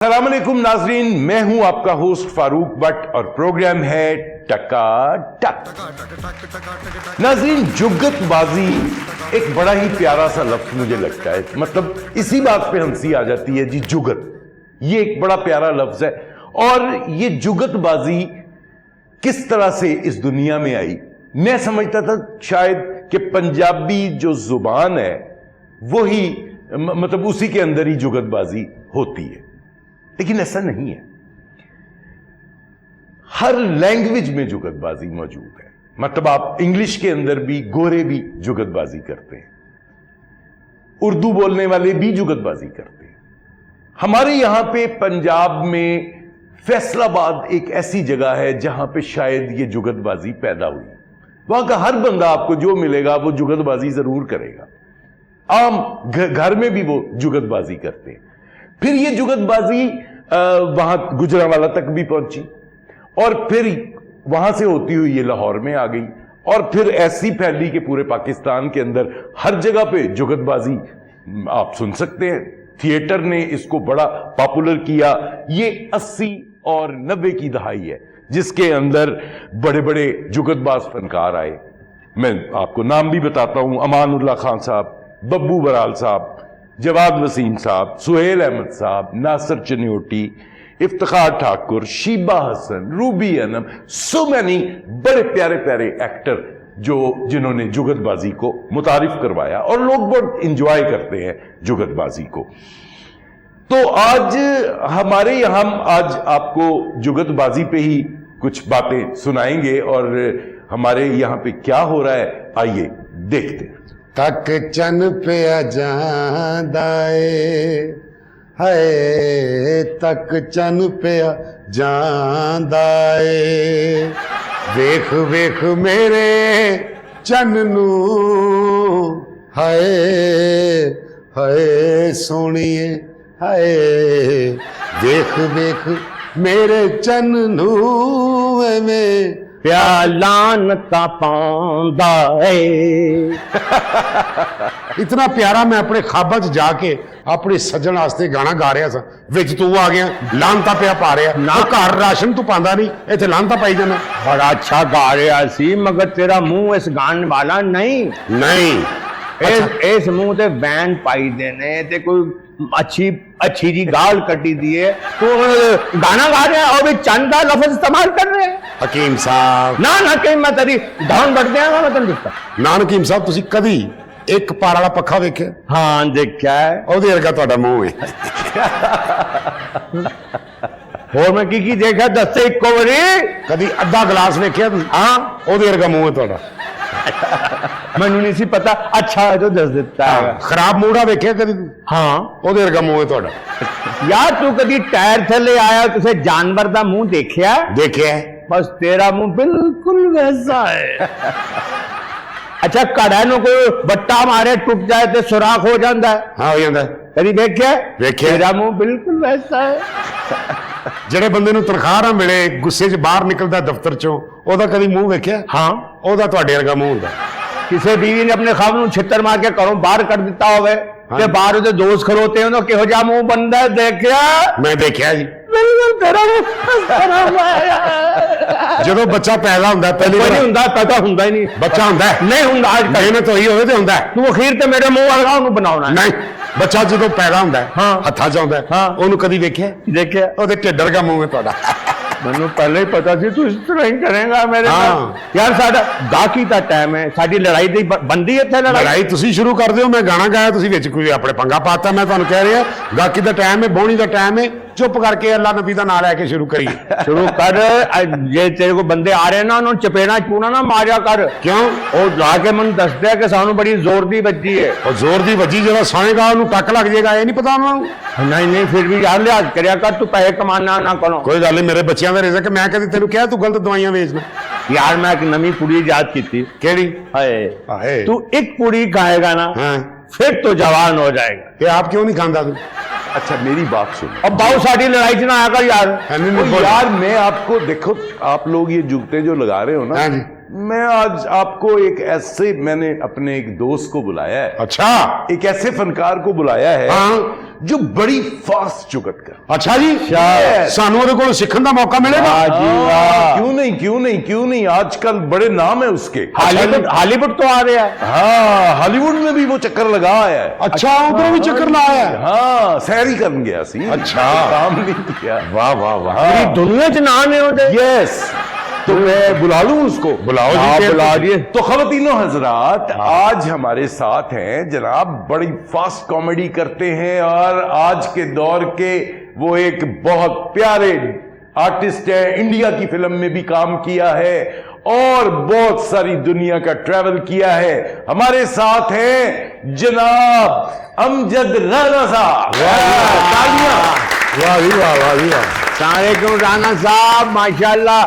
अस्सलाम वालेकुम नाजरीन, मैं हूं आपका होस्ट फारूक भट्ट और प्रोग्राम है टका टक। नाजरीन, जुगतबाजी एक बड़ा ही प्यारा सा लफ्ज मुझे लगता है। मतलब इसी बात पे हंसी आ जाती है जी, जुगत, ये एक बड़ा प्यारा लफ्ज है। और ये जुगतबाजी किस तरह से इस दुनिया में आई, मैं समझता था शायद कि पंजाबी जो जुबान है वो ही मतलब उसी के अंदर ही जुगतबाजी होती है, लेकिन ऐसा नहीं है। हर लैंग्वेज में जुगतबाजी मौजूद है। मतलब आप इंग्लिश के अंदर भी गोरे भी जुगतबाजी करते हैं, उर्दू बोलने वाले भी जुगतबाजी करते हैं। हमारे यहां पे पंजाब में फैसलाबाद एक ऐसी जगह है जहां पे शायद ये जुगतबाजी पैदा हुई। वहां का हर बंदा आपको जो मिलेगा वो जुगतबाजी जरूर करेगा। आम घर में भी वो जुगतबाजी करते हैं। फिर ये जुगतबाजी वहां गुजरांवाला तक भी पहुंची और फिर वहां से होती हुई ये लाहौर में आ गई और फिर ऐसी फैली कि पूरे पाकिस्तान के अंदर हर जगह पे जुगतबाजी आप सुन सकते हैं। थिएटर ने इसको बड़ा पॉपुलर किया। ये 80 और 90 की दहाई है जिसके अंदर बड़े बड़े जुगतबाज फनकार आए। मैं आपको नाम भी बताता हूं, अमानुल्लाह खान साहब, बब्बू बराल साहब, जवाद वसीम साहब, सुहेल अहमद साहब, नासिर चन्योटी, इफ्तिखार ठाकुर, शीबा हसन, रूबी अनम, सो मैनी बड़े प्यारे प्यारे एक्टर जिन्होंने जुगतबाजी को मुतारिफ करवाया और लोग बहुत इंजॉय करते हैं जुगतबाजी को। तो आज हमारे यहां आज आपको जुगतबाजी पे ही कुछ बातें सुनाएंगे और हमारे यहां पे क्या हो रहा है आइए देखते हैं। तक चन पे जांदा ए हाय, तक चन पे जांदा ए, वेख वेख मेरे चन नू हाय हाय सोनिए हाय, वेख वेख मेरे चन नू में प्यालान ता पांदा है। इतना प्यारा मैं अपने खाबा च जाके अपने सज्जन वास्ते गाना गा रहा था, विच तू आ गया लानता पिया पा रहा ना। घर राशन तू पांदा नहीं, इत्थे लानता पाई जाना। बड़ा अच्छा गा रहा सी मगर तेरा मुंह इस गाने वाला नहीं इस मुंह ते बैंड पाई देने ते कोई अच्छी जी गाल कटी दी है। तो गाना गा रहे हैं और भी चंद का लफ्ज इस्तेमाल कर रहे हैं। हकीम साहब ना कहीं मैं तेरी डाउन बढ़ दिया मैं तेन दिखता ना। हकीम साहब तुसी कदी एक पार वाला पखा वेखे? हाँ देखा है। ओदे वर्गा तुहाडा मुंह है। और मैं की देखा दस्ते इको बारी कदी अद्धा गिलास वेख्या? हाँ ओदे वर्गा मुंह है तुहाडा। मैनू नहीं सी पता, अच्छा है तो दस देता है। खराब मूड़ा वेख्या कदी? हाँ ओदे वर्गा मुंह है तुहाडा। यार तू कदी टायर थले आया किसी जानवर का मुंह देखिया? देखिया। बस तेरा मुंह बिल्कुल वैसा है। अच्छा कड़ा नु कोई बट्टा मारे टूट जाए तो सुराख हो जाता है? हाँ हो जाता है। कदी देखिया? देखिया। तेरा मुंह बिल्कुल वैसा है। ਜਿਹੜੇ ਬੰਦੇ ਨੂੰ ਤਨਖਾਹ ਨਾ ਮਿਲੇ ਗੁੱਸੇ 'ਚ ਬਾਹਰ ਨਿਕਲਦਾ ਦਫ਼ਤਰ 'ਚੋਂ, ਉਹਦਾ ਕਦੀ ਮੂੰਹ ਵੇਖਿਆ? ਹਾਂ ਉਹਦਾ ਤੁਹਾਡੇ ਵਰਗਾ ਮੂੰਹ ਹੁੰਦਾ। ਕਿਸੇ बीवी ने अपने खाब ਨੂੰ ਛਿੱਤਰ ਮਾਰ ਕੇ ਘਰੋਂ ਬਾਹਰ ਕੱਢ ਦਿੱਤਾ ਹੋਵੇ ਤੇ ਬਾਹਰ ਉਹਦੇ ਦੋਸਤ ਖਲੋਤੇ ਉਹਨਾਂ ਕਿਹੋ ਜਿਹਾ ਮੂੰਹ ਬੰਦਾ ਦੇਖਿਆ? ਮੈਂ ਦੇਖਿਆ ਜੀ। ਬਿਲਕੁਲ ਤੇਰਾ ਜਦੋਂ ਬੱਚਾ ਪੈਦਾ ਹੁੰਦਾ ਪਹਿਲੀ ਵਾਰ ਨਹੀਂ ਹੁੰਦਾ, ਪੈਦਾ ਹੁੰਦਾ ਹੀ ਨਹੀਂ। ਬੱਚਾ ਹੁੰਦਾ ਨਹੀਂ ਹੁੰਦਾ ਅੱਜ ਤੱਕ। ਮਿਹਨਤ ਹੋਈ ਹੋਵੇ ਤੇ ਹੁੰਦਾ। ਤੂੰ ਅਖੀਰ ਤੇ ਮੇਰੇ ਮੂੰਹ ਵਰਗਾ ਉਹਨੂੰ ਬਣਾਉਣਾ ਨਹੀਂ, ਬੱਚਾ ਜਦੋਂ ਪੈਦਾ ਹੁੰਦਾ ਹੱਥਾਂ 'ਚ ਆਉਂਦਾ ਉਹਨੂੰ ਕਦੀ ਵੇਖਿਆ? ਦੇਖਿਆ। ਉਹਦੇ ਢਿੱਡ ਵਰਗਾ ਮੂੰਹ ਹੈ ਤੁਹਾਡਾ। ਮੈਨੂੰ ਪਹਿਲਾਂ ਹੀ ਪਤਾ ਸੀ ਤੂੰ ਇਸ ਤਰ੍ਹਾਂ ਹੀ ਕਰੇਗਾ ਮੇਰੇ ਨਾਲ। ਯਾਰ ਸਾਡਾ ਗਾਕੀ ਦਾ ਟਾਈਮ ਹੈ, ਸਾਡੀ ਲੜਾਈ ਦੀ ਬੰਦੀ ਇੱਥੇ ਲੜਾਈ ਤੁਸੀਂ ਸ਼ੁਰੂ ਕਰ ਦਿਓ। ਮੈਂ ਗਾਣਾ ਗਾਇਆ, ਤੁਸੀਂ ਵਿੱਚ ਕੋਈ ਆਪਣੇ ਪੰਗਾ ਪਾਤਾ। ਮੈਂ ਤੁਹਾਨੂੰ ਕਹਿ ਰਿਹਾ ਗਾਕੀ ਦਾ ਟਾਈਮ ਹੈ, ਬੋਣੀ ਦਾ ਟਾਈਮ ਹੈ। ਚੁੱਪ ਕਰਕੇ ਅੱਲਾ ਨਬੀ ਦਾ ਨਾਮ ਲੈ ਕੇ ਸ਼ੁਰੂ ਕਰੀ। ਸ਼ੁਰੂ ਕਰ। ਜੇ ਤੇਰੇ ਕੋਲ ਬੰਦੇ ਆ ਰਹੇ ਨਾ ਉਹਨਾਂ ਨੂੰ ਚਪੇੜਾ ਚੂਣਾ ਨਾ ਮਾਰਿਆ ਕਰ। ਕਿਉਂ? ਉਹ ਲਾ ਕੇ ਮੈਨੂੰ ਦੱਸਦੇ ਕਿ ਸਾਨੂੰ ਬੜੀ ਜ਼ੋਰ ਦੀ ਵੱਜੀ ਹੈ। ਉਹ ਜ਼ੋਰ ਦੀ ਵੱਜੀ ਜਿਹੜਾ ਸੋਏਗਾ ਉਹਨੂੰ ਟੱਕ ਲੱਗ ਜਾਏਗਾ, ਇਹ ਨਹੀਂ ਪਤਾ ਉਹਨਾਂ ਨੂੰ? ਨਹੀਂ ਫਿਰ ਵੀ ਯਾਰ ਲਿਹਾਜ਼ ਕਰਿਆ ਕਰ, ਤੂੰ ਪੈਸੇ ਕਮਾਨਾ ਨਾ ਕਰੋ। ਕੋਈ ਗੱਲ ਨਹੀਂ, ਮੇਰੇ ਬੱਚਿਆਂ ਦਾ ਰਿਜ਼ਕ। ਮੈਂ ਕਦੀ ਤੈਨੂੰ ਕਿਹਾ ਤੂੰ ਗਲਤ ਦਵਾਈਆਂ ਵੇਚਣਾ? यार मैं एक नवी पुड़ी याद की थी। केड़ी? हाय तू एक पुड़ी खाएगा ना फिर तो जवान हो जाएगा। ये आप क्यों नहीं खांदा तू? अच्छा मेरी बात सुनो, अब बहुत सारी लड़ाई से ना आकर यार। यार मैं आपको देखो, आप लोग ये जुगते जो लगा रहे हो ना, मैं आज आपको एक ऐसे मैंने अपने एक दोस्त को बुलाया है। अच्छा? एक ऐसे फनकार को बुलाया है जो बड़ी फास्ट जुगत कर। अच्छा जी, सानू ਉਹਦੇ ਕੋਲ ਸਿੱਖਣ ਦਾ ਮੌਕਾ ਮਿਲੇਗਾ? क्यों नहीं क्यों नहीं क्यों नहीं, आजकल बड़े नाम है उसके। हॉलीवुड तो आ रहा है। हाँ, हॉलीवुड में भी वो चक्कर लगाया है। अच्छा, उधर भी चक्कर लाया है? हाँ, सैर ही कर गया सी। अच्छा, काम नहीं किया। वाह वाह वाह। पूरी दुनिया च नाम है उधर। यस, तो मैं बुला लूं उसको? बुलाओ हाँ, जी, बुला दिए। तो खवातीनो हजरात, आज हमारे साथ हैं जनाब, बड़ी फास्ट कॉमेडी करते हैं और आज के दौर के वो एक बहुत प्यारे आर्टिस्ट है, इंडिया की फिल्म में भी काम किया है और बहुत सारी दुनिया का ट्रैवल किया है। हमारे साथ हैं जनाब अमजद राना साहब। तालियां। वाह जी वाह, वाह जी वाह। सलामुअलैकुम राना साहब, माशाल्लाह,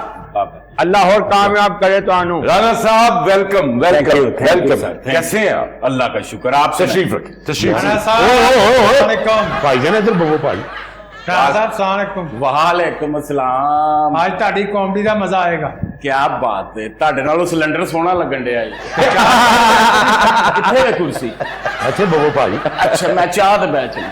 अल्लाह और कामयाब करे तो आनू। राना साहब वेलकम वेलकम वेलकम। कैसे हैं आप? अल्लाह का शुक्र। आप तशरीफ रखें, तशरीफ राना रखें। साहब भाईजान इधर बवो भाई। वालेकुम अस्सलाम। आज ਤੁਹਾਡੀ ਕਾਮੇਡੀ ਦਾ ਮਜ਼ਾ ਆਏਗਾ। क्या बात है, ਤੁਹਾਡੇ ਨਾਲੋਂ ਸਿਲੰਡਰ ਸੋਹਣਾ ਲੱਗਣ ਡਿਆ ਜੀ। ਕਿੱਥੇ ਹੈ ਕੁਰਸੀ? ਅੱਛੇ ਬਵੋ ਭਾਈ। ਅੱਛਾ, ਮੈਂ ਚਾਹ ਤੇ ਬੈਠ ਚੱਲਾਂ।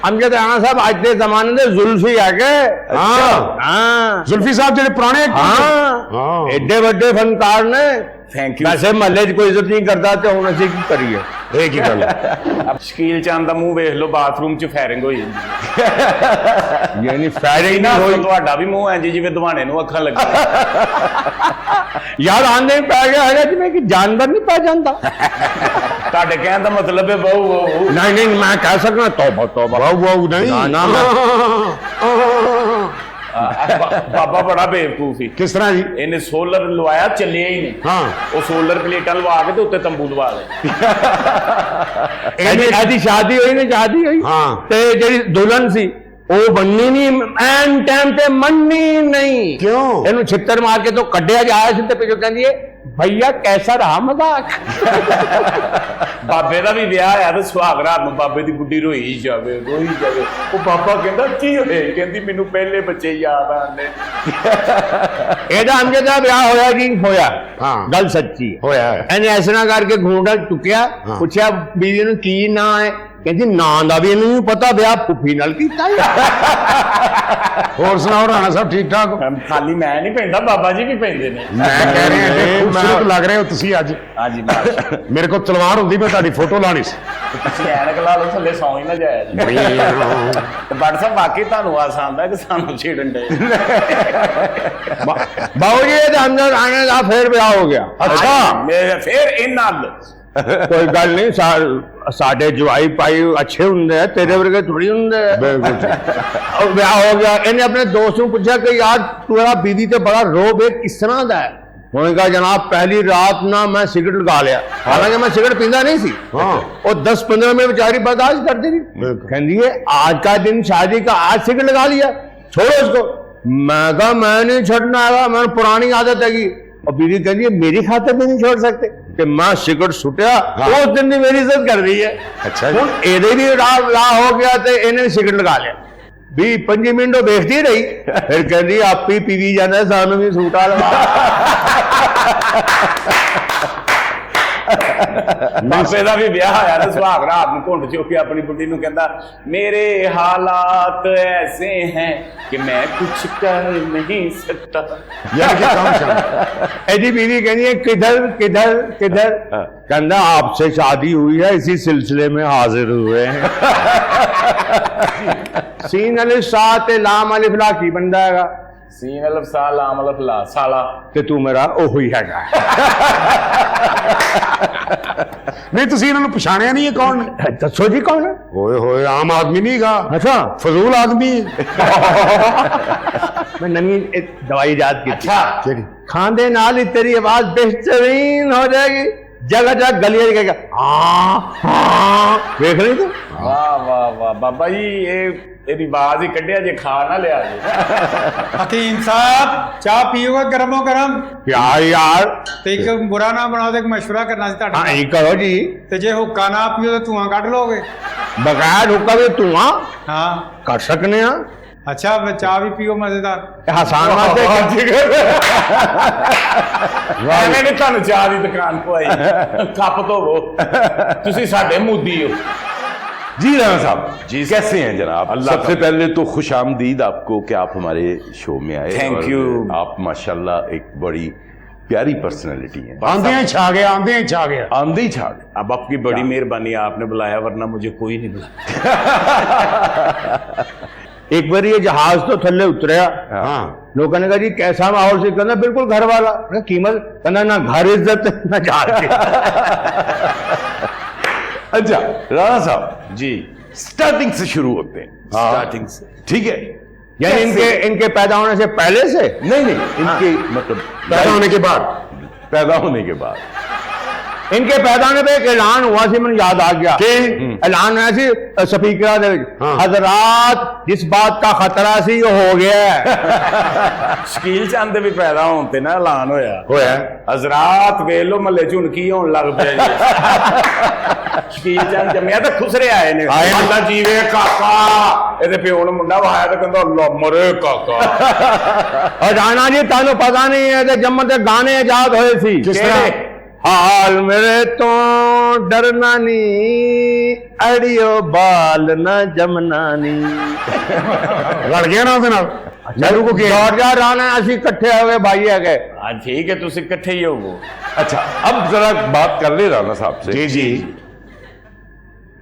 अमजद राणा साहब आज के जमाने में जुल्फी आ गए। हाँ, जुल्फी साहब ਜਿਹੜੇ ਪੁਰਾਣੇ हाँ, एडे बड़े फनकार ने। Thank you. वैसे महल्ले च कोई इज्जत नहीं करता तो हुण असीं की करिए? ਇਹ ਕੀ ਗੱਲ ਹੈ? ਸ਼ਕੀਲ ਚੰਦ ਦਾ ਮੂੰਹ ਵੇਖ ਲਓ, ਬਾਥਰੂਮ 'ਚ ਫਾਇਰਿੰਗ ਹੋਈ ਜਾਂਦੀ। यानी फायरिंग ਨਾ नहीं हुई। ਤੁਹਾਡਾ ਵੀ ਮੂੰਹ ਇੰਜ ਜਿਵੇਂ ਦਵਾਣੇ ਨੂੰ ਅੱਖਾਂ ਲੱਗੀਆਂ। यार आंधे में पै गया है जिवें कि जानवर नहीं पहचानता। ਤੁਹਾਡੇ ਕਹਿਣ ਦਾ ਮਤਲਬ ਹੈ ਬਹੁ ਬਹੁ। नहीं नहीं, मैं कह सकना तौबा तौबा। ਵਾਹ ਵਾਹ ਨਹੀਂ। ना ਬਾਬਾ ਬੜਾ ਬੇਵਕੂਫ ਸੀ। ਕਿਸ ਤਰ੍ਹਾਂ ਜੀ? ਇਹਨੇ ਸੋਲਰ ਲਵਾਇਆ, ਚੱਲਿਆ ਹੀ ਨਹੀਂ। ਹਾਂ। ਉਹ ਸੋਲਰ ਪਲੇਟਾਂ ਲਵਾ ਕੇ ਤੇ ਉੱਤੇ ਤੰਬੂ ਲਵਾ ਲਏ। ਇਹਦੀ ਸ਼ਾਦੀ ਹੋਈ ਨੇ, ਸ਼ਾਦੀ ਹੋਈ। ਹਾਂ। ਤੇ ਜਿਹੜੀ ਦੁਲਹਨ ਸੀ ਉਹ ਬੰਨੀ ਨਹੀਂ, ਐਨ ਟਾਈਮ ਤੇ ਮੰਨੀ ਨਹੀਂ। ਕਿਉਂ? ਇਹਨੂੰ ਛਿੱਤਰ ਮਾਰ ਕੇ ਤੋਂ ਕੱਢਿਆ ਜਾਇਆ ਸੀ ਤੇ ਪਿੱਛੋਂ ਕਹਿੰਦੀ ਹੈ ਭਈਆ ਕੈਸਾ ਰਹਾ ਮਜ਼ਾਕ। ਬਾਬੇ ਦਾ ਵੀ ਵਿਆਹ ਆ ਤੇ ਸੁਹਾਗ ਰਾਤ ਨੂੰ ਬਾਬੇ ਦੀ ਗੁੱਡੀ ਰੋਈ ਜਾਵੇ ਰੋਈ ਜਾਵੇ। ਉਹ ਬਾਬਾ ਕਹਿੰਦਾ ਕੀ ਹੋਏ? ਕਹਿੰਦੀ ਮੈਨੂੰ ਪਹਿਲੇ ਬੱਚੇ ਯਾਦ ਆਉਂਦੇ। ਇਹਦਾ ਅਮਜਦ ਦਾ ਵਿਆਹ ਹੋਇਆ ਕਿ ਹੋਇਆ? ਹਾਂ। ਗੱਲ ਸੱਚੀ ਹੈ। ਹੋਇਆ ਹੈ। ਇਹਨੇ ਐਸੇ ਨਾ ਕਰਕੇ ਘੂੰਡਾ ਚੁੱਕਿਆ, ਹਾਂ। ਪੁੱਛਿਆ ਬੀਵੀ ਨੂੰ ਕੀ ਨਾਂ ਹੈ? ਕਹਿੰਦੀ ਨਾਂ ਦਾ ਵੀ ਇਹਨੂੰ ਨਹੀਂ ਪਤਾ, ਵਿਆਹ ਫੁੱਫੀ ਨਾਲ ਕੀਤਾ ਹੋਰ ਸੁਣਾਓ ਰਾਣਾ ਸਾਹਿਬ, ਠੀਕ ਠਾਕ ਹੋ? ਖਾਲੀ ਮੈਂ ਨਹੀਂ ਪੈਂਦਾ, ਬਾਬਾ ਜੀ ਵੀ ਪੈਂਦੇ ਨੇ। ਮੈਂ ਕਹਿ ਰਿਹਾ ਕਿ ਖੂਬਸੂਰਤ ਲੱਗ ਰਹੇ ਹੋ ਤੁਸੀਂ ਅੱਜ। ਹਾਂਜੀ, ਮੇਰੇ ਕੋਲ ਤਲਵਾਰ ਹੁੰਦੀ, ਮੈਂ ਤੁਹਾਡੀ ਫੋਟੋ ਲਾਣੀ ਸੀ। ਤੁਸੀਂ ਐਨਕ ਲਾ ਲਓ, ਥੱਲੇ ਸੌਂ ਹੀ ਨਾ ਜਾਇਆ ਜੀ। ਤੇ ਬਟ ਸਾਹਿਬ ਵਾਕਈ ਤੁਹਾਨੂੰ ਆਸਾਨ ਦਾ ਕਿ ਸਾਨੂੰ ਛੇੜਨ ਦੇ। ਬਾਬੂ ਜੀ ਇਹਦੇ ਅੰਦਰ ਆਣੇ ਦਾ ਫੇਰ ਵਿਆਹ ਹੋ ਗਿਆ। ਅੱਛਾ, ਮੇਰੇ ਫੇਰ ਇਹਨਾਂ ਕੋਈ ਗੱਲ ਨਹੀਂ, ਸਾਡੇ ਜਵਾਈ ਭਾਈ ਅੱਛੇ ਹੁੰਦੇ ਆ, ਤੇਰੇ ਵਰਗੇ ਥੋੜੀ ਹੁੰਦੇ ਆ। ਬਿਲਕੁਲ। ਵਿਆਹ ਹੋ ਗਿਆ। ਇਹਨੇ ਆਪਣੇ ਦੋਸਤ ਨੂੰ ਪੁੱਛਿਆ ਕਿ ਯਾਰ ਤੇਰਾ ਬੀਵੀ ਤੇ ਬੜਾ ਰੋਬ ਹੈ, ਕਿਸ ਤਰ੍ਹਾਂ ਦਾ ਹੈ? ਉਹਨੇ कहा जनाब पहली रात ना मैं सिगरेट लगा लिया, हालांकि मैं सिगरेट पींदा नहीं सी। हाँ। और 10-15 में बेचारी बर्दाश्त करती थी। कहती है आज का दिन शादी का, आज सिगरेट लगा लिया, छोड़ो इसको। मैं कहा मैं नहीं छोड़ना है, मैंने पुरानी आदत है। और बीवी कहती है मेरी खातिर भी नहीं छोड़ सकते कि मैं सिगरेट सुटिया। हाँ। उस दिन भी मेरी इज्जत कर रही है। अच्छा। ਇਹਦੇ ਵੀ ਰਾਹ ਹੋ ਗਿਆ ਤੇ ਇਹਨੇ ਸਿਗਰਟ ਲਗਾ ਲਿਆ। 20-25 ਮਿੰਟ ਉਹ ਵੇਖਦੀ ਰਹੀ, ਫਿਰ ਕਹਿੰਦੀ ਆਪੀ ਪੀਵੀ ਜਾਂਦਾ, ਸਾਨੂੰ ਵੀ ਸੂਟਾ ਲਵਾ। ਬਾਬੇ ਦਾ ਵੀ ਵਿਆਹ ਹੋਇਆ ਤੇ ਸੁਹਾਗ ਰਾਤ ਨੂੰ ਘੁੰਡ ਚੁੱਕ ਕੇ ਆਪਣੀ ਬੁੱਢੀ ਨੂੰ ਕਹਿੰਦਾ ਮੇਰੇ ਹਾਲਾਤ ਐਸੇ ਹੈ ਕਿ ਮੈਂ ਕੁਛ ਕਰ ਨਹੀਂ ਸਕਤਾ। यानी कि काम शाम। ਇਹਦੀ बीवी कहती है किधर किधर किधर? कहना आपसे शादी हुई है, इसी सिलसिले में हाजिर हुए हैं। सीन अलिफ सात लाम अलिफ ला की बन जाएगा ਸੀਨ ਅਲਫ ਸਾ ਲਾਮ ਅਲਫ ਲਾ ਸਾਲਾ ਤੇ ਤੂੰ ਮੇਰਾ ਉਹੋ ਹੀ ਹੈਗਾ। ਨਹੀਂ ਤੁਸੀਂ ਇਹਨਾਂ ਨੂੰ ਪਛਾਣਿਆ ਨਹੀਂ, ਇਹ ਕੌਣ ਨੇ? ਦੱਸੋ ਜੀ ਕੌਣ ਹੈ? ਓਏ ਹੋਏ, ਆਮ ਆਦਮੀ ਨਹੀਂ ਗਾ, ਅੱਛਾ, ਫਜ਼ੂਲ ਆਦਮੀ ਹੈ। ਮੈਂ ਨਵੀਂ ਇੱਕ ਦਵਾਈ ਯਾਦ ਕੀਤੀ। ਅੱਛਾ, ਕਿਹੜੀ? ਖਾਂਦੇ ਨਾਲ ਹੀ ਤੇਰੀ ਆਵਾਜ਼ बेहतरीन हो जाएगी। जगह जगह गलियां कहेगा हाँ, देख रही तू? ਵਾਹ ਵਾਹ ਵਾਹ ਬਾਬਾ ਜੀ, ਇਹਦੀ ਆਵਾਜ਼ ਹੀ ਕੱਢਿਆ ਜੇ ਖਾ ਨਾ ਲਿਆ ਜੇ। हकीम साहब चाह पियोगे गर्मो गर्म? यार यार, ਤੇ ਇੱਕ ਬੁਰਾ ਨਾ ਬਣਾਓ ਤੇ ਇੱਕ ਮਸ਼ਵਰਾ ਕਰਨਾ ਸੀ ਤੁਹਾਡੇ हाँ ਨਾਲ। ये करो जी, ਤੇ ਜੇ ਹੁੱਕਾ ਨਾ ਪੀਓ ਤੇ ਧੂਆਂ ਕੱਢ ਲੋਗੇ? बगैर हुक्का भी धुआं ਹਾਂ। कर सकने हैं। ਅੱਛਾ, ਫਿਰ ਚਾਹ ਵੀ ਪੀਓ ਮਜ਼ੇਦਾਰ। हसान वास्ते ਐਵੇਂ ਨਹੀਂ ਤੁਹਾਨੂੰ ਚਾਹ ਦੀ ਦੁਕਾਨ ਪਵਾਈ। ਕੱਪ ਧੋਵੋ, ਤੁਸੀਂ ਸਾਡੇ ਮੂਦੀ ਹੋ। जी राणा साहब जी, कैसे हैं जनाब? अल्लाह सबसे का- पहले तो खुश आमदीद आपको कि आप हमारे शो में आए। Thank और you। आप माशाल्लाह एक बड़ी प्यारी पर्सनैलिटी हैं। आंधे ही छा गया, आंधे ही छा गया। आंधी छाड़। अब आपकी बड़ी मेहरबानी, आपने बुलाया, वरना मुझे कोई नहीं बुलाया। एक बार ये जहाज तो थल्ले उतरिया, हाँ लोगों ने कहा जी कैसा माहौल से, कहना बिल्कुल घर वाला। कहना, कीमत, कहना ना घर इज्जत ना जहाज की। अच्छा राणा साहब जी, स्टार्टिंग से शुरू होते हैं। स्टार्टिंग से। ठीक है, यानी इनके पैदा होने से पहले से? नहीं इनके मतलब पैदा होने के बाद। पैदा होने के बाद इनके पैदा होने पे एक ऐलान हुआ सी, मैंने याद आ गया। ऐलान है सी स्पीकर दे विच, हाँ। हजरात जिस बात का खतरा सी वो हो गया है। शकील चंद भी पैदा होने ते ना ऐलान होया। होया हजरात ਵੇਖ ਲੋ ਮੱਲੇ ਝੁਣਕੀ ਹੋਣ ਲੱਗ ਪਿਆ ਜੀ। ਸ਼ਕੀਲ ਚੰਦ ਜੰਮਿਆ ਤਾਂ ਖੁਸਰੇ ਆਏ ਨੇ। ਆਏ ਨੇ। ਕਹਿੰਦਾ ਜੀਵੇ ਕਾਕਾ, ਇਹਦੇ ਪਿਓ ਨੂੰ ਮੁੰਡਾ ਵਹਾਇਆ ਤਾਂ ਕਹਿੰਦਾ ਅੱਲਾ ਮਰੇ ਕਾਕਾ। और राणा जी तानू पता नहीं है कि जम्मू के गाने आजाद हुए सी। किस तरह? हाल मेरे तो डरना नी, अड़ियो बाल न जमना नी। लड़ गया ना ਉਹਦੇ ਨਾਲ ਨਹਿਰੂ को किया। दौड़ जा राणा, ਅਸੀਂ ਇਕੱਠੇ ਹੋਏ भाई है गए। ਹਾਂ ਠੀਕ ਹੈ, ਤੁਸੀਂ ਇਕੱਠੇ ਹੀ ਹੋਵੋ। अच्छा अब जरा बात कर ले राणा साहब से। जी जी